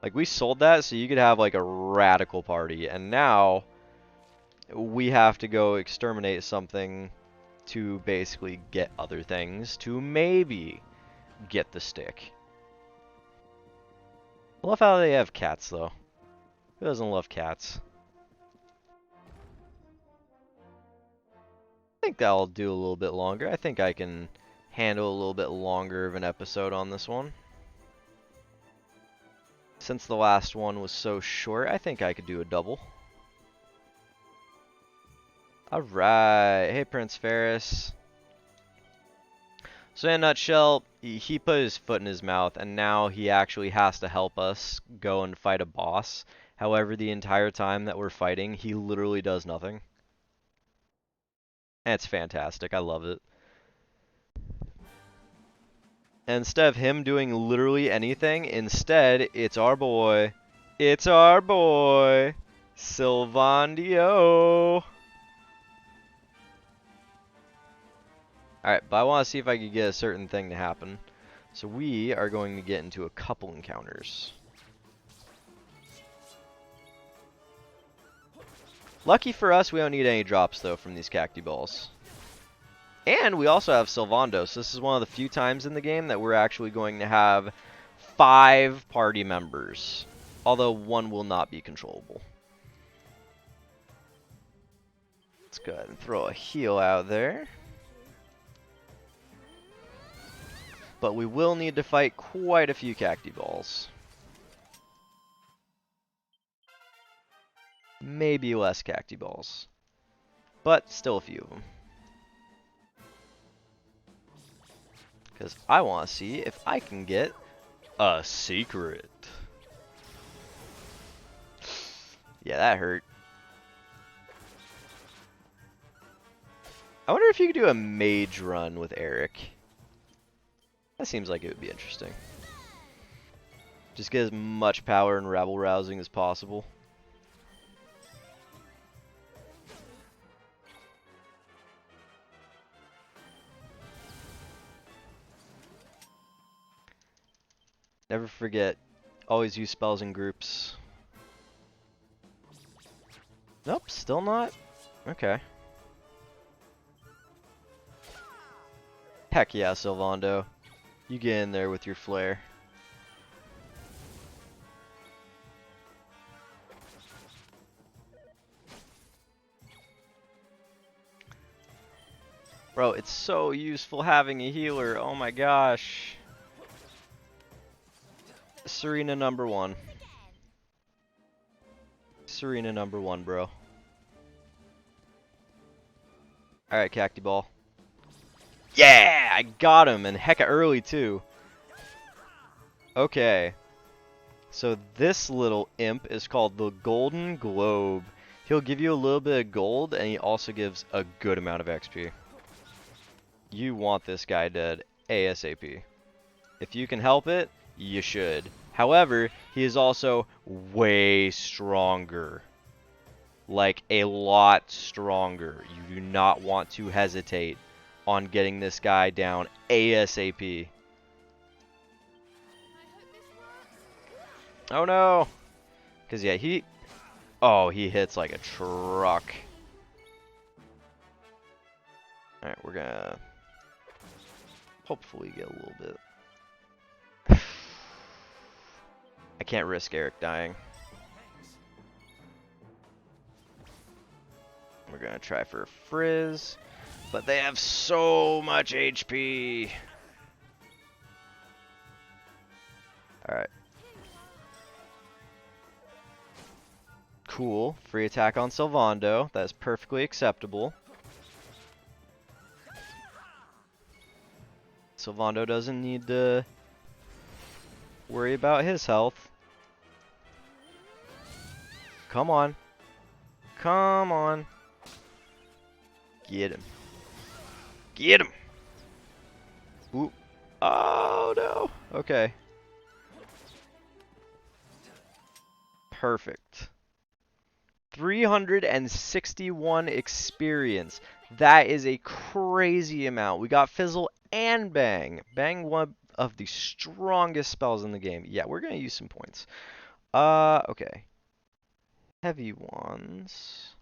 Like, we sold that so you could have, like, a radical party. And now, we have to go exterminate something to basically get other things to maybe get the stick. I love how they have cats, though. Who doesn't love cats? I think that'll do a little bit longer. I think I can handle a little bit longer of an episode on this one. Since the last one was so short, I think I could do a double. Alright. Hey, Prince Ferris. So in a nutshell, he put his foot in his mouth, and now he actually has to help us go and fight a boss. However, the entire time that we're fighting, he literally does nothing. And it's fantastic. I love it. And instead of him doing literally anything, instead, it's our boy. It's our boy, Sylvandio. Alright, but I want to see if I can get a certain thing to happen. So we are going to get into a couple encounters. Lucky for us, we don't need any drops, though, from these cacti balls. And we also have Sylvando, so this is one of the few times in the game that we're actually going to have 5 party members. Although one will not be controllable. Let's go ahead and throw a heal out there. But we will need to fight quite a few cacti balls. Maybe less cacti balls. But still a few of them. Because I want to see if I can get a secret. Yeah, that hurt. I wonder if you could do a mage run with Eric. That seems like it would be interesting. Just get as much power and rabble rousing as possible. Never forget, always use spells in groups. Nope, still not? Okay. Heck yeah, Sylvando. You get in there with your flare. Bro, it's so useful having a healer. Oh my gosh. Serena number 1. Serena number 1, bro. Alright, Cacti Ball. Yeah! I got him, and hecka early, too. Okay. So this little imp is called the Golden Globe. He'll give you a little bit of gold, and he also gives a good amount of XP. You want this guy dead ASAP. If you can help it, you should. However, he is also way stronger. Like, a lot stronger. You do not want to hesitate on getting this guy down ASAP. Oh no! Because, yeah, he hits like a truck. Alright, we're gonna hopefully get a little bit. I can't risk Eric dying. We're gonna try for a frizz, but they have so much HP. Alright. Cool. Free attack on Sylvando. That is perfectly acceptable. Sylvando doesn't need to worry about his health. Come on. Come on. Get him. Get him! Ooh. Oh no! Okay. Perfect. 361 experience. That is a crazy amount. We got Fizzle and Bang. Bang, one of the strongest spells in the game. Yeah, we're gonna use some points. Okay. Heavy Wands.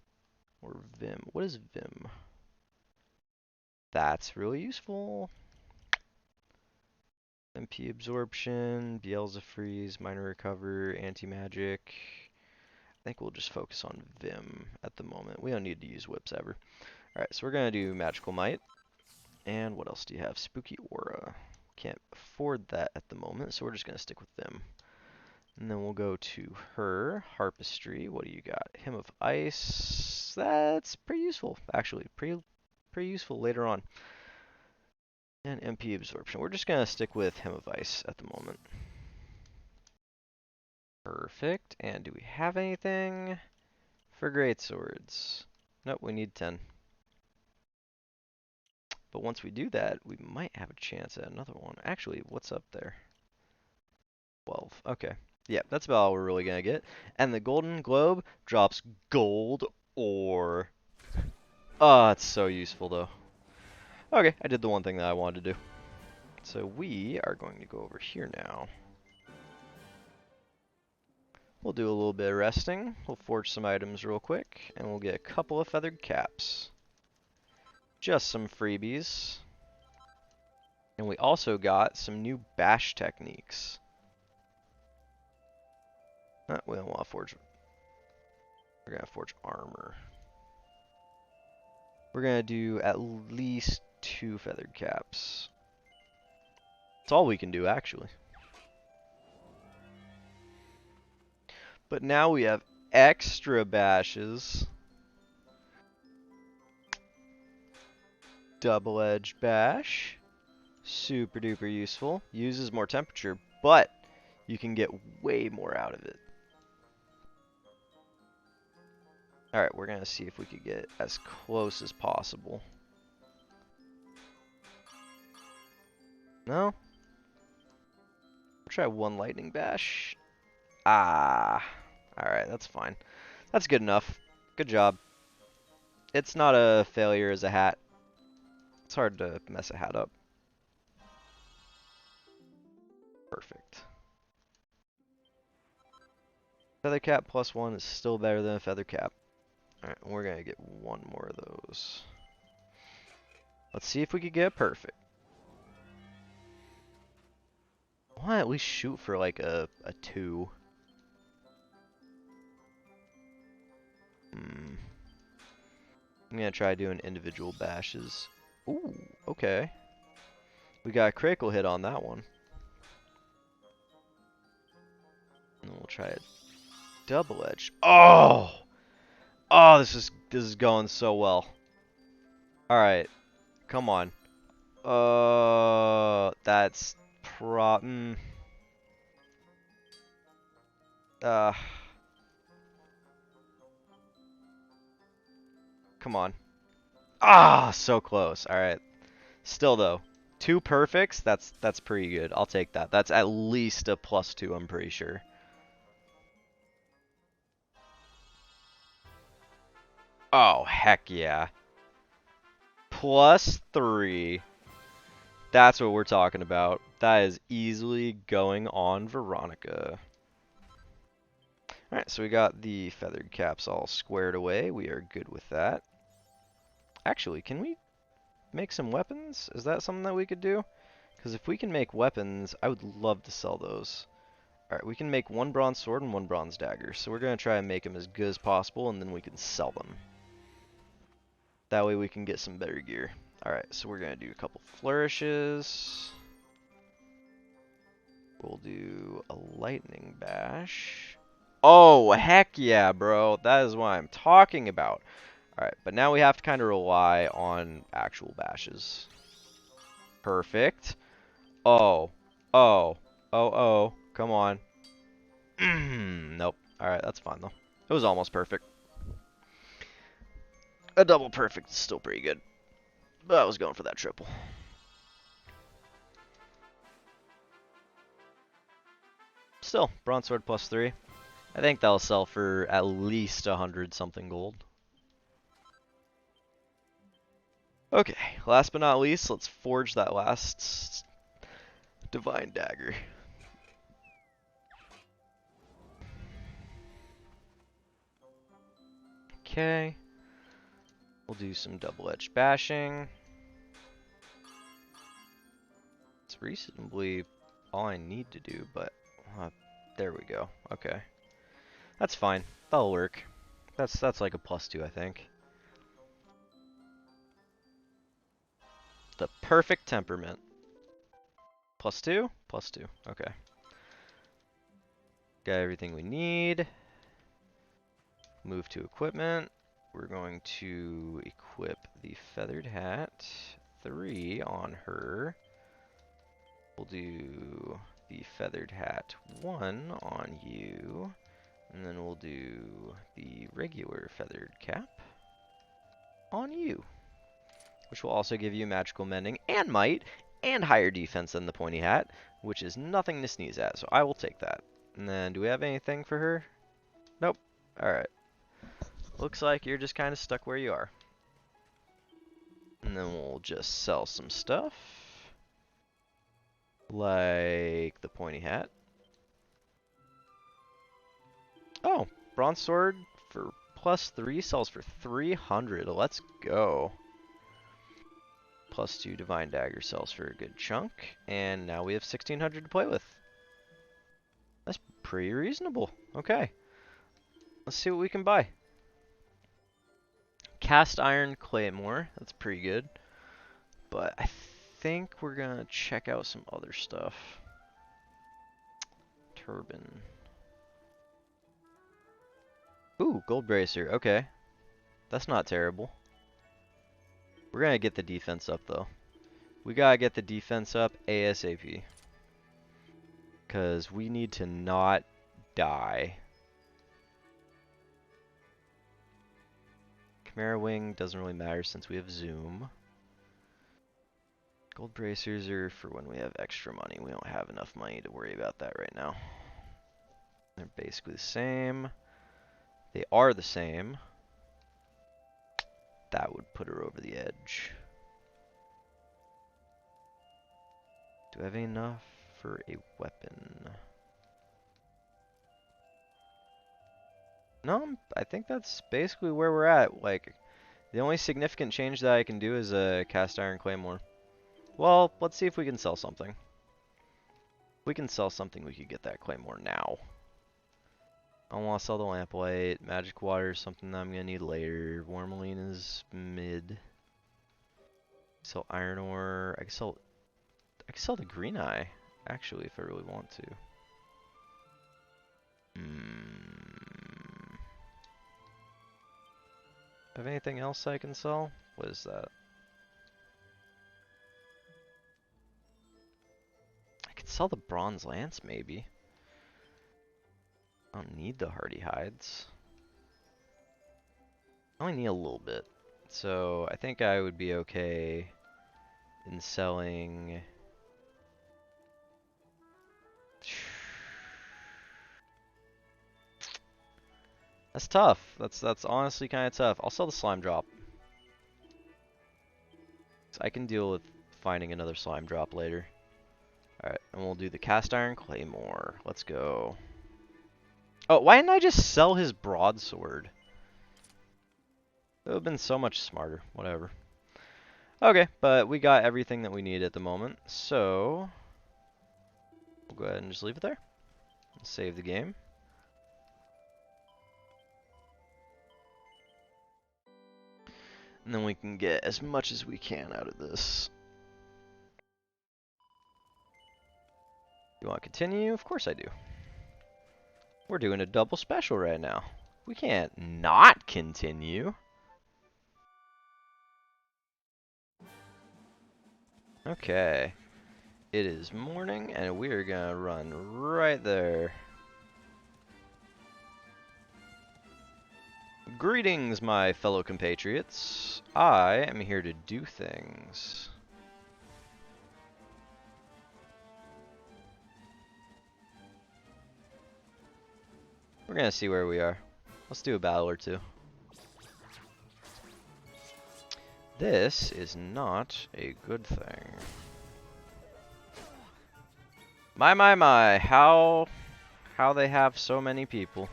Or Vim. What is Vim? That's really useful. MP absorption, Beelze freeze, minor recover, anti-magic. I think we'll just focus on Vim at the moment. We don't need to use whips ever. Alright, so we're going to do Magical Might. And what else do you have? Spooky Aura. Can't afford that at the moment, so we're just going to stick with Vim. And then we'll go to her. Harpistry. What do you got? Hymn of Ice. That's pretty useful, actually. Pretty useful later on. And MP absorption. We're just going to stick with Hymn of Ice at the moment. Perfect. And do we have anything for great swords? Nope, we need 10. But once we do that, we might have a chance at another one. Actually, what's up there? 12. Okay. Yeah, that's about all we're really going to get. And the Golden Globe drops gold ore. Oh, it's so useful, though. Okay, I did the one thing that I wanted to do. So we are going to go over here now. We'll do a little bit of resting. We'll forge some items real quick, and we'll get a couple of feathered caps. Just some freebies. And we also got some new bash techniques. We don't want to forge. We're going to forge armor. We're going to do at least 2 feathered caps. That's all we can do, actually. But now we have extra bashes. Double-edged bash. Super duper useful. Uses more temperature, but you can get way more out of it. Alright, we're going to see if we could get as close as possible. No? We'll try 1 lightning bash. Ah. Alright, that's fine. That's good enough. Good job. It's not a failure as a hat. It's hard to mess a hat up. Perfect. Feather cap plus 1 is still better than a feather cap. Alright, we're going to get 1 more of those. Let's see if we could get perfect. Why at least shoot for like a 2? I'm going to try doing individual bashes. Ooh, okay. We got a critical hit on that one. And we'll try a double edge. Oh! Oh, this is going so well. Alright. Come on. That's come on. Ah, so close. Alright. Still though, 2 perfects, that's pretty good. I'll take that. That's at least a +2, I'm pretty sure. Oh, heck yeah. +3. That's what we're talking about. That is easily going on Veronica. Alright, so we got the feathered caps all squared away. We are good with that. Actually, can we make some weapons? Is that something that we could do? Because if we can make weapons, I would love to sell those. Alright, we can make 1 bronze sword and 1 bronze dagger. So we're going to try and make them as good as possible, and then we can sell them. That way we can get some better gear. Alright, so we're going to do a couple flourishes. We'll do a lightning bash. Oh, heck yeah, bro. That is what I'm talking about. Alright, but now we have to kind of rely on actual bashes. Perfect. Oh. Oh. Oh. Come on. Nope. Alright, that's fine, though. It was almost perfect. A double perfect is still pretty good. But I was going for that triple. Still, bronze sword +3. I think that'll sell for at least 100 something gold. Okay, last but not least, let's forge that last divine dagger. Okay. We'll do some double-edged bashing. It's reasonably all I need to do, but there we go. Okay. That's fine. That'll work. That's like a +2, I think. The perfect temperament. +2? +2. Okay. Got everything we need. Move to equipment. We're going to equip the feathered hat 3 on her. We'll do the feathered hat 1 on you. And then we'll do the regular feathered cap on you. Which will also give you magical mending and might and higher defense than the pointy hat, which is nothing to sneeze at, so I will take that. And then, do we have anything for her? Nope. Alright. Looks like you're just kind of stuck where you are. And then we'll just sell some stuff. Like the pointy hat. Oh, bronze sword for +3 sells for 300. Let's go. +2 divine dagger sells for a good chunk. And now we have 1600 to play with. That's pretty reasonable. Okay. Let's see what we can buy. Cast iron claymore. That's pretty good. But I think we're going to check out some other stuff. Turban. Ooh, gold bracer. Okay. That's not terrible. We're going to get the defense up, though. We got to get the defense up ASAP. Because we need to not die. Chimera wing doesn't really matter since we have zoom. Gold bracers are for when we have extra money. We don't have enough money to worry about that right now. They're basically the same. They are the same. That would put her over the edge. Do I have enough for a weapon? No, I think that's basically where we're at. Like, the only significant change that I can do is a cast iron claymore. Well, let's see if we can sell something. If we can sell something, we could get that claymore now. I don't want to sell the lamplight. Magic water is something that I'm going to need later. Warmaline is mid. Sell iron ore. I can sell the green eye, actually, if I really want to. Have anything else I can sell? What is that? I could sell the bronze lance, maybe. I don't need the hardy hides. I only need a little bit. So I think I would be okay in selling. That's tough. That's honestly kind of tough. I'll sell the slime drop. So I can deal with finding another slime drop later. Alright, and we'll do the cast iron claymore. Let's go. Oh, why didn't I just sell his broadsword? It would have been so much smarter. Whatever. Okay, but we got everything that we need at the moment. So, we'll go ahead and just leave it there. Save the game. And then we can get as much as we can out of this. You want to continue? Of course I do. We're doing a double special right now. We can't not continue. Okay. It is morning, and we are going to run right there. Greetings, my fellow compatriots. I am here to do things. We're going to see where we are. Let's do a battle or two. This is not a good thing. My, how they have so many people.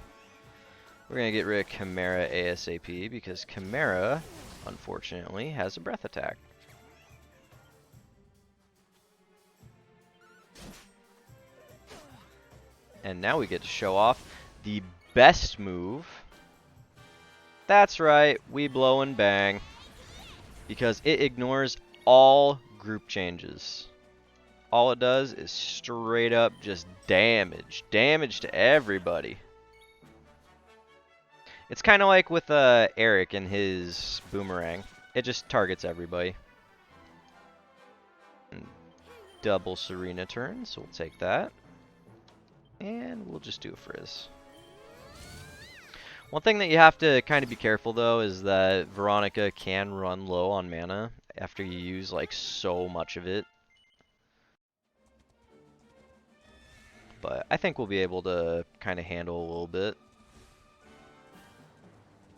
We're going to get rid of Chimera ASAP because Chimera, unfortunately, has a breath attack. And now we get to show off the best move. That's right, we blow and bang. Because it ignores all group changes. All it does is straight up just damage. Damage to everybody. It's kind of like with Eric and his boomerang. It just targets everybody. And double Serena turn, so we'll take that. And we'll just do a Frizz. One thing that you have to kind of be careful though is that Veronica can run low on mana after you use like so much of it. But I think we'll be able to kind of handle a little bit.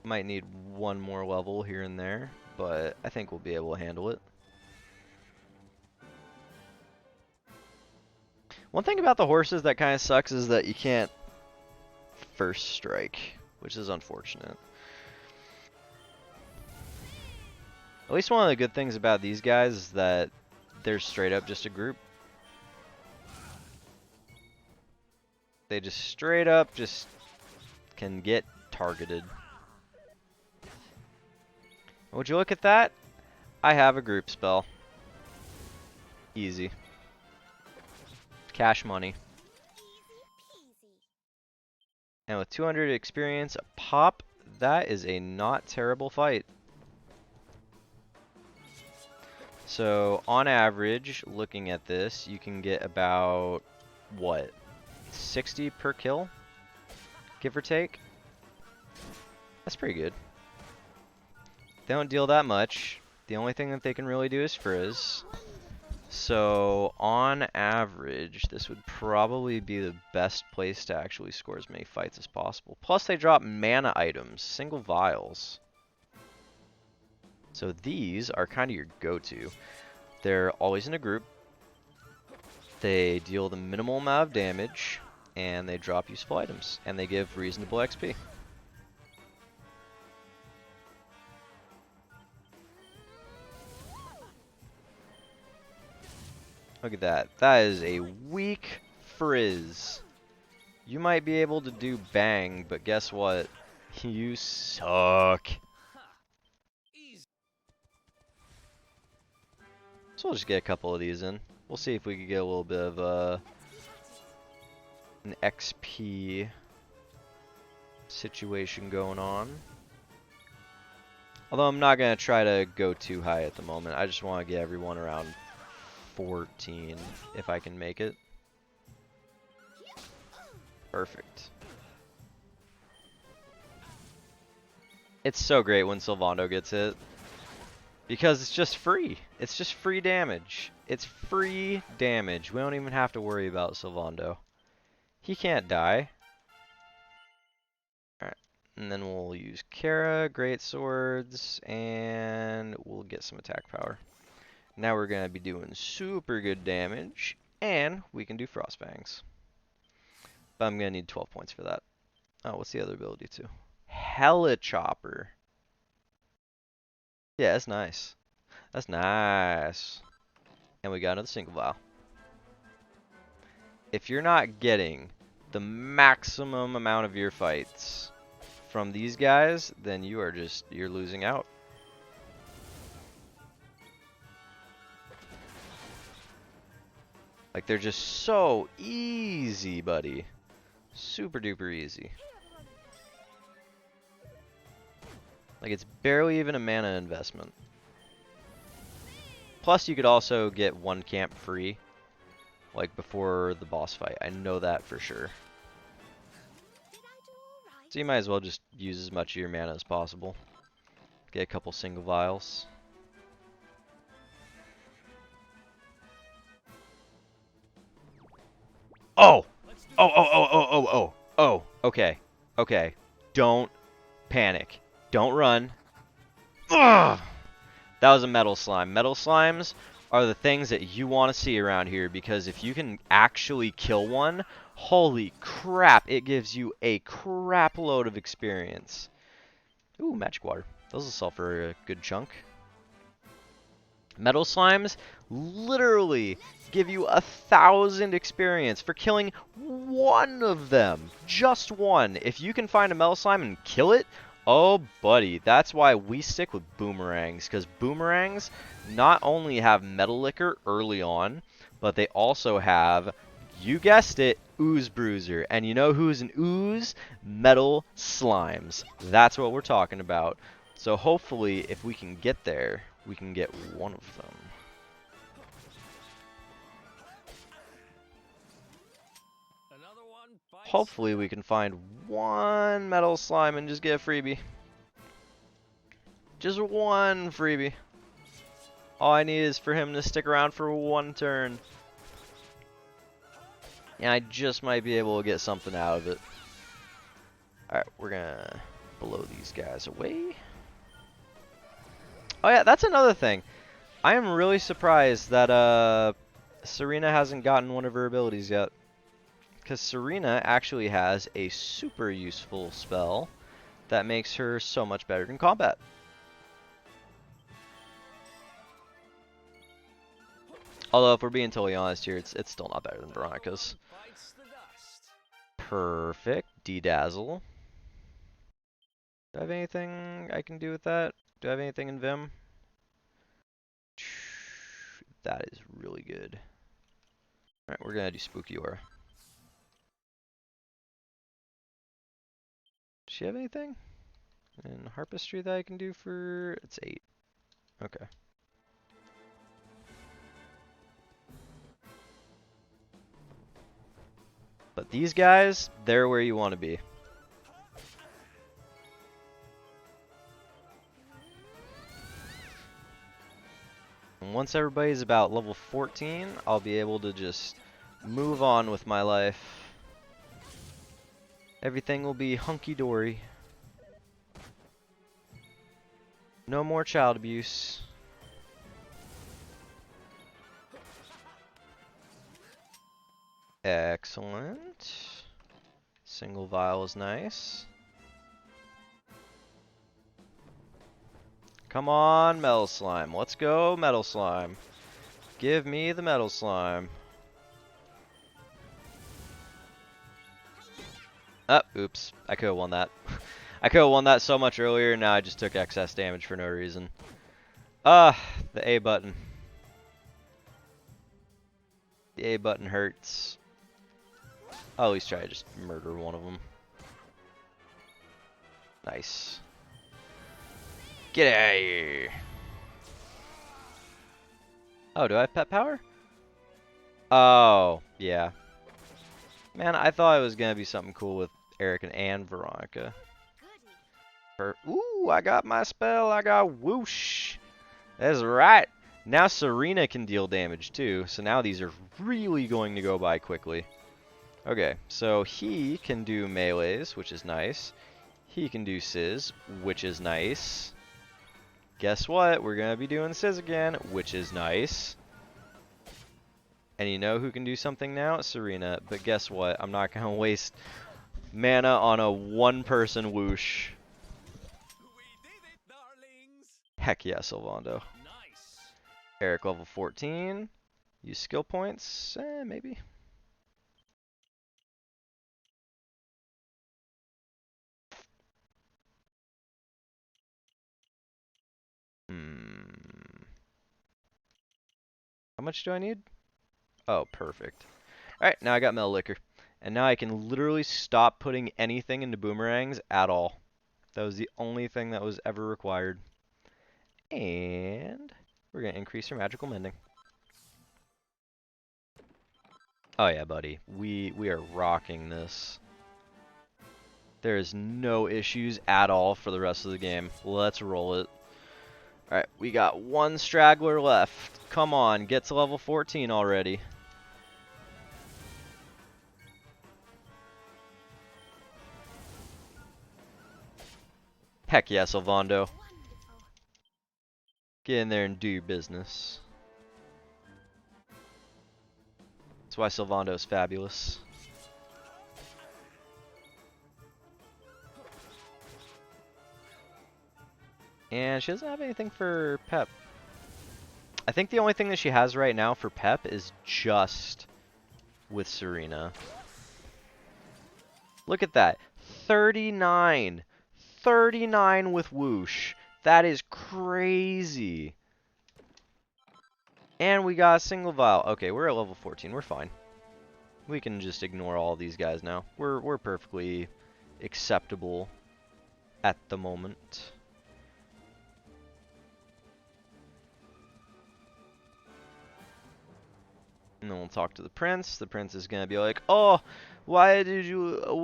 Might need one more level here and there, but I think we'll be able to handle it. One thing about the horses that kind of sucks is that you can't first strike, which is unfortunate. At least one of the good things about these guys is that they're straight up just a group. They just straight up just can get targeted. Would you look at that? I have a group spell. Easy. Cash money. And with 200 experience a pop, that is a not terrible fight. So on average, looking at this, you can get about, what, 60 per kill? Give or take? That's pretty good. They don't deal that much. The only thing that they can really do is Frizz. So on average, this would probably be the best place to actually score as many fights as possible. Plus they drop mana items, single vials. So these are kind of your go-to. They're always in a group. They deal the minimal amount of damage, and they drop useful items, and they give reasonable XP. Look at that. That is a weak Frizz. You might be able to do bang, but guess what? You suck. So we'll just get a couple of these in. We'll see if we can get a little bit of an XP situation going on. Although I'm not going to try to go too high at the moment. I just want to get everyone around 14 if I can make it. Perfect. It's so great when Sylvando gets hit. Because it's just free. It's just free damage. It's free damage. We don't even have to worry about Sylvando. He can't die. Alright. And then we'll use Kara, Great Swords, and we'll get some attack power. Now we're going to be doing super good damage, and we can do Frostbangs. But I'm going to need 12 points for that. Oh, what's the other ability too? Helichopper. Yeah, that's nice. That's nice. And we got another single vial. If you're not getting the maximum amount of your fights from these guys, then you are you're losing out. Like, they're just so easy, buddy. Super duper easy. Like, it's barely even a mana investment. Plus, you could also get one camp free, like, before the boss fight. I know that for sure. So you might as well just use as much of your mana as possible. Get a couple single vials. Oh! Oh, okay. Okay. Don't panic. Don't run. Ugh! That was a metal slime. Metal slimes are the things that you want to see around here, because if you can actually kill one, holy crap, it gives you a crap load of experience. Ooh, magic water. Those will sell for a good chunk. Metal slimes literally give you 1,000 experience for killing one of them. Just one. If you can find a metal slime and kill it, oh buddy, that's why we stick with boomerangs. Because boomerangs not only have metal liquor early on, but they also have, you guessed it, ooze bruiser. And you know who's an ooze? Metal slimes. That's what we're talking about. So hopefully, if we can get there, we can get one of them. Another one bites Hopefully we can find one metal slime and just get a freebie. Just one freebie. All I need is for him to stick around for one turn. And I just might be able to get something out of it. Alright, we're gonna blow these guys away. Oh yeah, that's another thing. I am really surprised that Serena hasn't gotten one of her abilities yet. Because Serena actually has a super useful spell that makes her so much better in combat. Although, if we're being totally honest here, it's still not better than Veronica's. bites the dust. Perfect. D-Dazzle. Do I have anything I can do with that? Do I have anything in Vim? That is really good. Alright, we're gonna do Spooky Aura. Does she have anything? And Harpistry that I can do for... It's 8. Okay. But these guys, they're where you want to be. And once everybody's about level 14, I'll be able to just move on with my life. Everything will be hunky-dory. No more child abuse. Excellent. Single vial is nice. Come on, Metal Slime. Let's go, Metal Slime. Give me the Metal Slime. Oops. I could have won that. I could have won that so much earlier, now I just took excess damage for no reason. The A button. The A button hurts. I'll at least try to just murder one of them. Nice. Get out of here. Oh, do I have pet power? Oh, yeah. Man, I thought it was gonna be something cool with Eric and Veronica. Ooh, I got my spell. I got whoosh. That's right. Now Serena can deal damage too. So now these are really going to go by quickly. Okay, so he can do melees, which is nice. He can do Sizz, which is nice. Guess what? We're gonna be doing Sizz again, which is nice. And you know who can do something now? Serena. But guess what? I'm not gonna waste mana on a one-person whoosh. We did it, darlings. Heck yeah, Sylvando. Nice. Eric level 14. Use skill points? Maybe. How much do I need? Oh, perfect. Alright, now I got Metal Liquor. And now I can literally stop putting anything into boomerangs at all. That was the only thing that was ever required. And we're going to increase our magical mending. Oh yeah, buddy. We are rocking this. There is no issues at all for the rest of the game. Let's roll it. Alright, we got one straggler left. Come on, get to level 14 already. Heck yeah, Sylvando. Get in there and do your business. That's why Sylvando's fabulous. And she doesn't have anything for Pep. I think the only thing that she has right now for Pep is just with Serena. Look at that. 39. 39 with Whoosh. That is crazy. And we got a single vial. Okay, we're at level 14. We're fine. We can just ignore all these guys now. We're perfectly acceptable at the moment. And then we'll talk to the prince. The prince is gonna be like, "Oh, why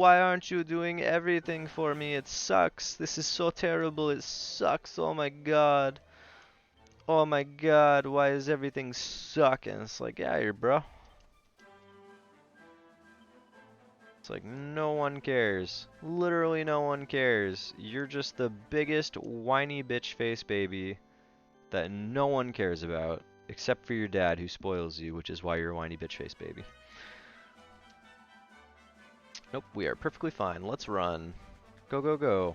aren't you doing everything for me? It sucks. This is so terrible. It sucks. Oh my god. Oh my god, why is everything suck?" And it's like, yeah, bro. It's like, no one cares. Literally no one cares. You're just the biggest whiny bitch face baby that no one cares about. Except for your dad, who spoils you, which is why you're a whiny bitch face baby. Nope, we are perfectly fine. Let's run. Go, go, go.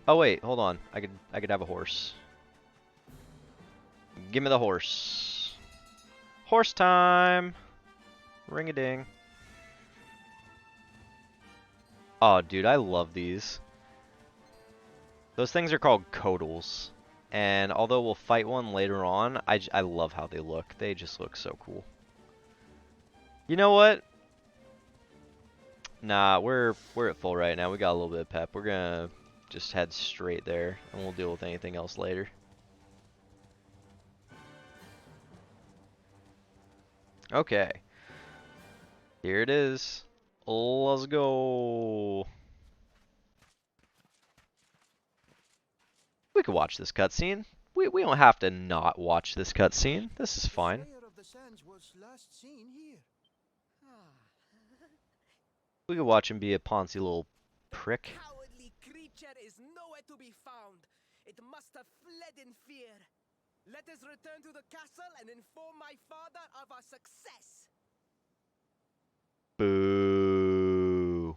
Oh wait, hold on. I could have a horse. Give me the horse. Horse time. Ring-a-ding. Oh, dude, I love these. Those things are called Codals. And although we'll fight one later on, I love how they look. They just look so cool. You know what? Nah, we're at full right now. We got a little bit of pep. We're gonna just head straight there, and we'll deal with anything else later. Okay. Here it is. Let's go. We could watch this cutscene. We don't have to not watch this cutscene. This is fine. We could watch him be a poncy little prick. Cowardly creature is nowhere to be found. It must have fled in fear. Let us return to the castle and inform my father of our success. Boo.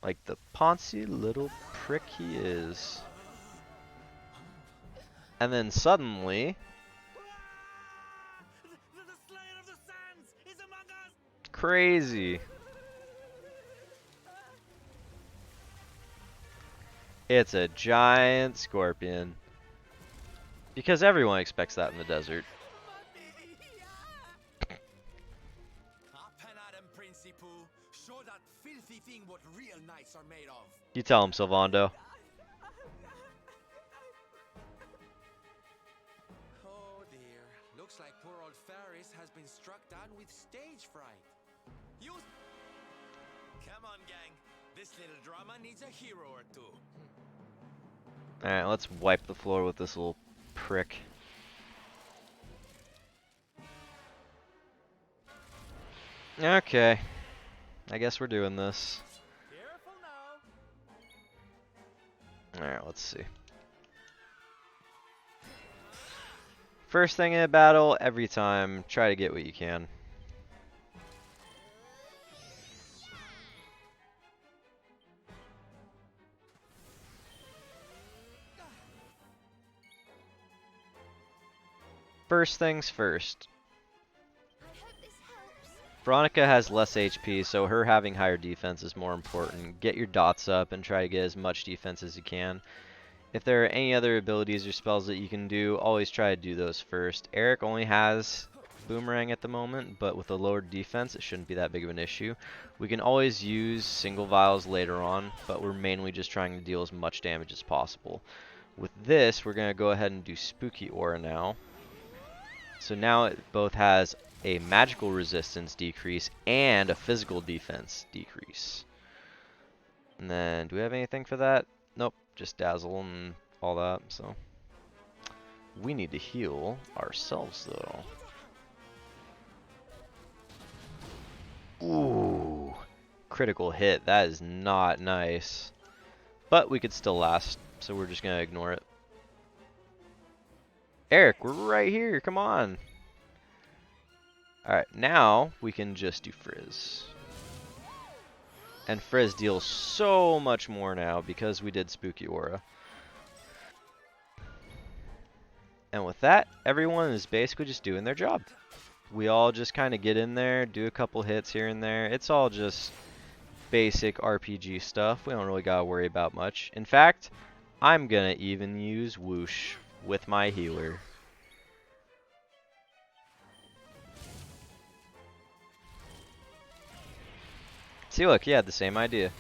Like the poncy little prick he is. And then suddenly... The Slayer of the Sands is among us! Crazy. It's a giant scorpion. Because everyone expects that in the desert. Show that filthy thing what real knights are made of. You tell him, Sylvando. Oh dear. Looks like poor old Ferris has been struck down with stage fright. You... Come on, gang. This little drama needs a hero or two. Alright, let's wipe the floor with this little prick. Okay. I guess we're doing this. Careful now. Alright, let's see. First thing in a battle, every time, try to get what you can. First things first. Veronica has less HP, so her having higher defense is more important. Get your dots up and try to get as much defense as you can. If there are any other abilities or spells that you can do, always try to do those first. Eric only has Boomerang at the moment, but with a lowered defense, it shouldn't be that big of an issue. We can always use single vials later on, but we're mainly just trying to deal as much damage as possible. With this, we're going to go ahead and do Spooky Aura now. So now it both has a magical resistance decrease and a physical defense decrease. And then, do we have anything for that? Nope, just Dazzle and all that, so. We need to heal ourselves, though. Ooh, critical hit. That is not nice. But we could still last, so we're just going to ignore it. Eric, we're right here. Come on. Alright, now we can just do Frizz. And Frizz deals so much more now because we did Spooky Aura. And with that, everyone is basically just doing their job. We all just kind of get in there, do a couple hits here and there. It's all just basic RPG stuff. We don't really gotta worry about much. In fact, I'm gonna even use Whoosh with my healer. See, look, he had the same idea.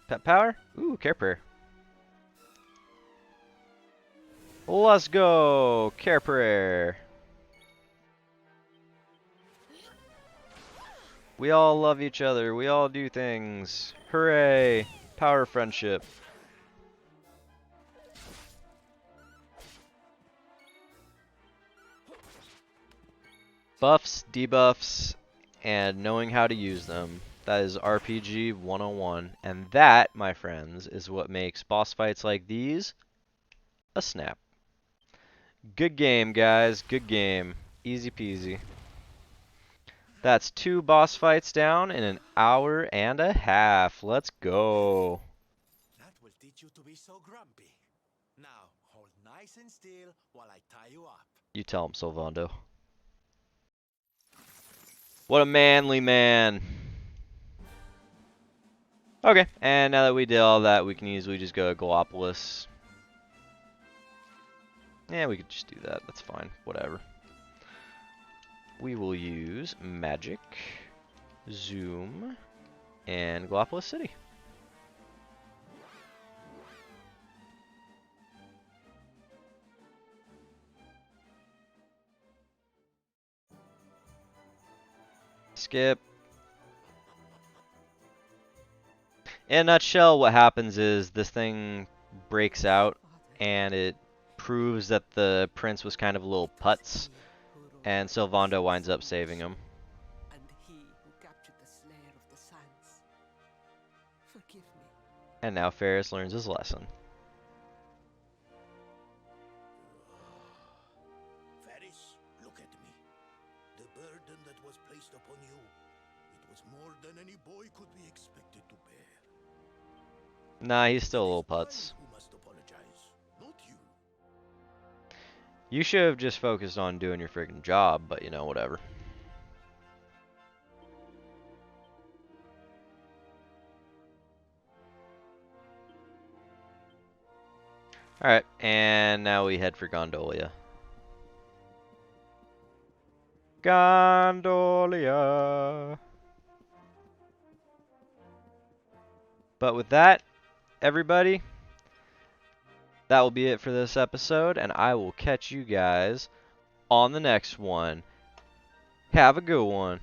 Pet power? Ooh, care prayer. Let's go! Care prayer. We all love each other. We all do things. Hooray! Power friendship. Buffs, debuffs, and knowing how to use them. That is RPG 101. And that, my friends, is what makes boss fights like these a snap. Good game, guys. Good game. Easy peasy. That's 2 boss fights down in an hour and a half. Let's go. That will teach you to be so grumpy. Now, hold nice and still while I tie you up. You tell him, Sylvando. What a manly man. Okay, and now that we did all that, we can easily just go to Gallopolis. Yeah, we could just do that. That's fine. Whatever. We will use Magic, Zoom, and Gallopolis City. Skip. In a nutshell, what happens is this thing breaks out, and it proves that the prince was kind of a little putz, and Sylvando winds up saving him. And he who captured the Slayer of the Sands. Forgive me. And now Ferris learns his lesson. Ferris, look at me. The burden that was placed upon you, it was more than any boy could be expected to bear. Nah, he's still a little It is I putz. who must apologize, not you. You should have just focused on doing your friggin' job, but you know, whatever. Alright, and now we head for Gondolia. Gondolia! But with that, everybody, that will be it for this episode, and I will catch you guys on the next one. Have a good one.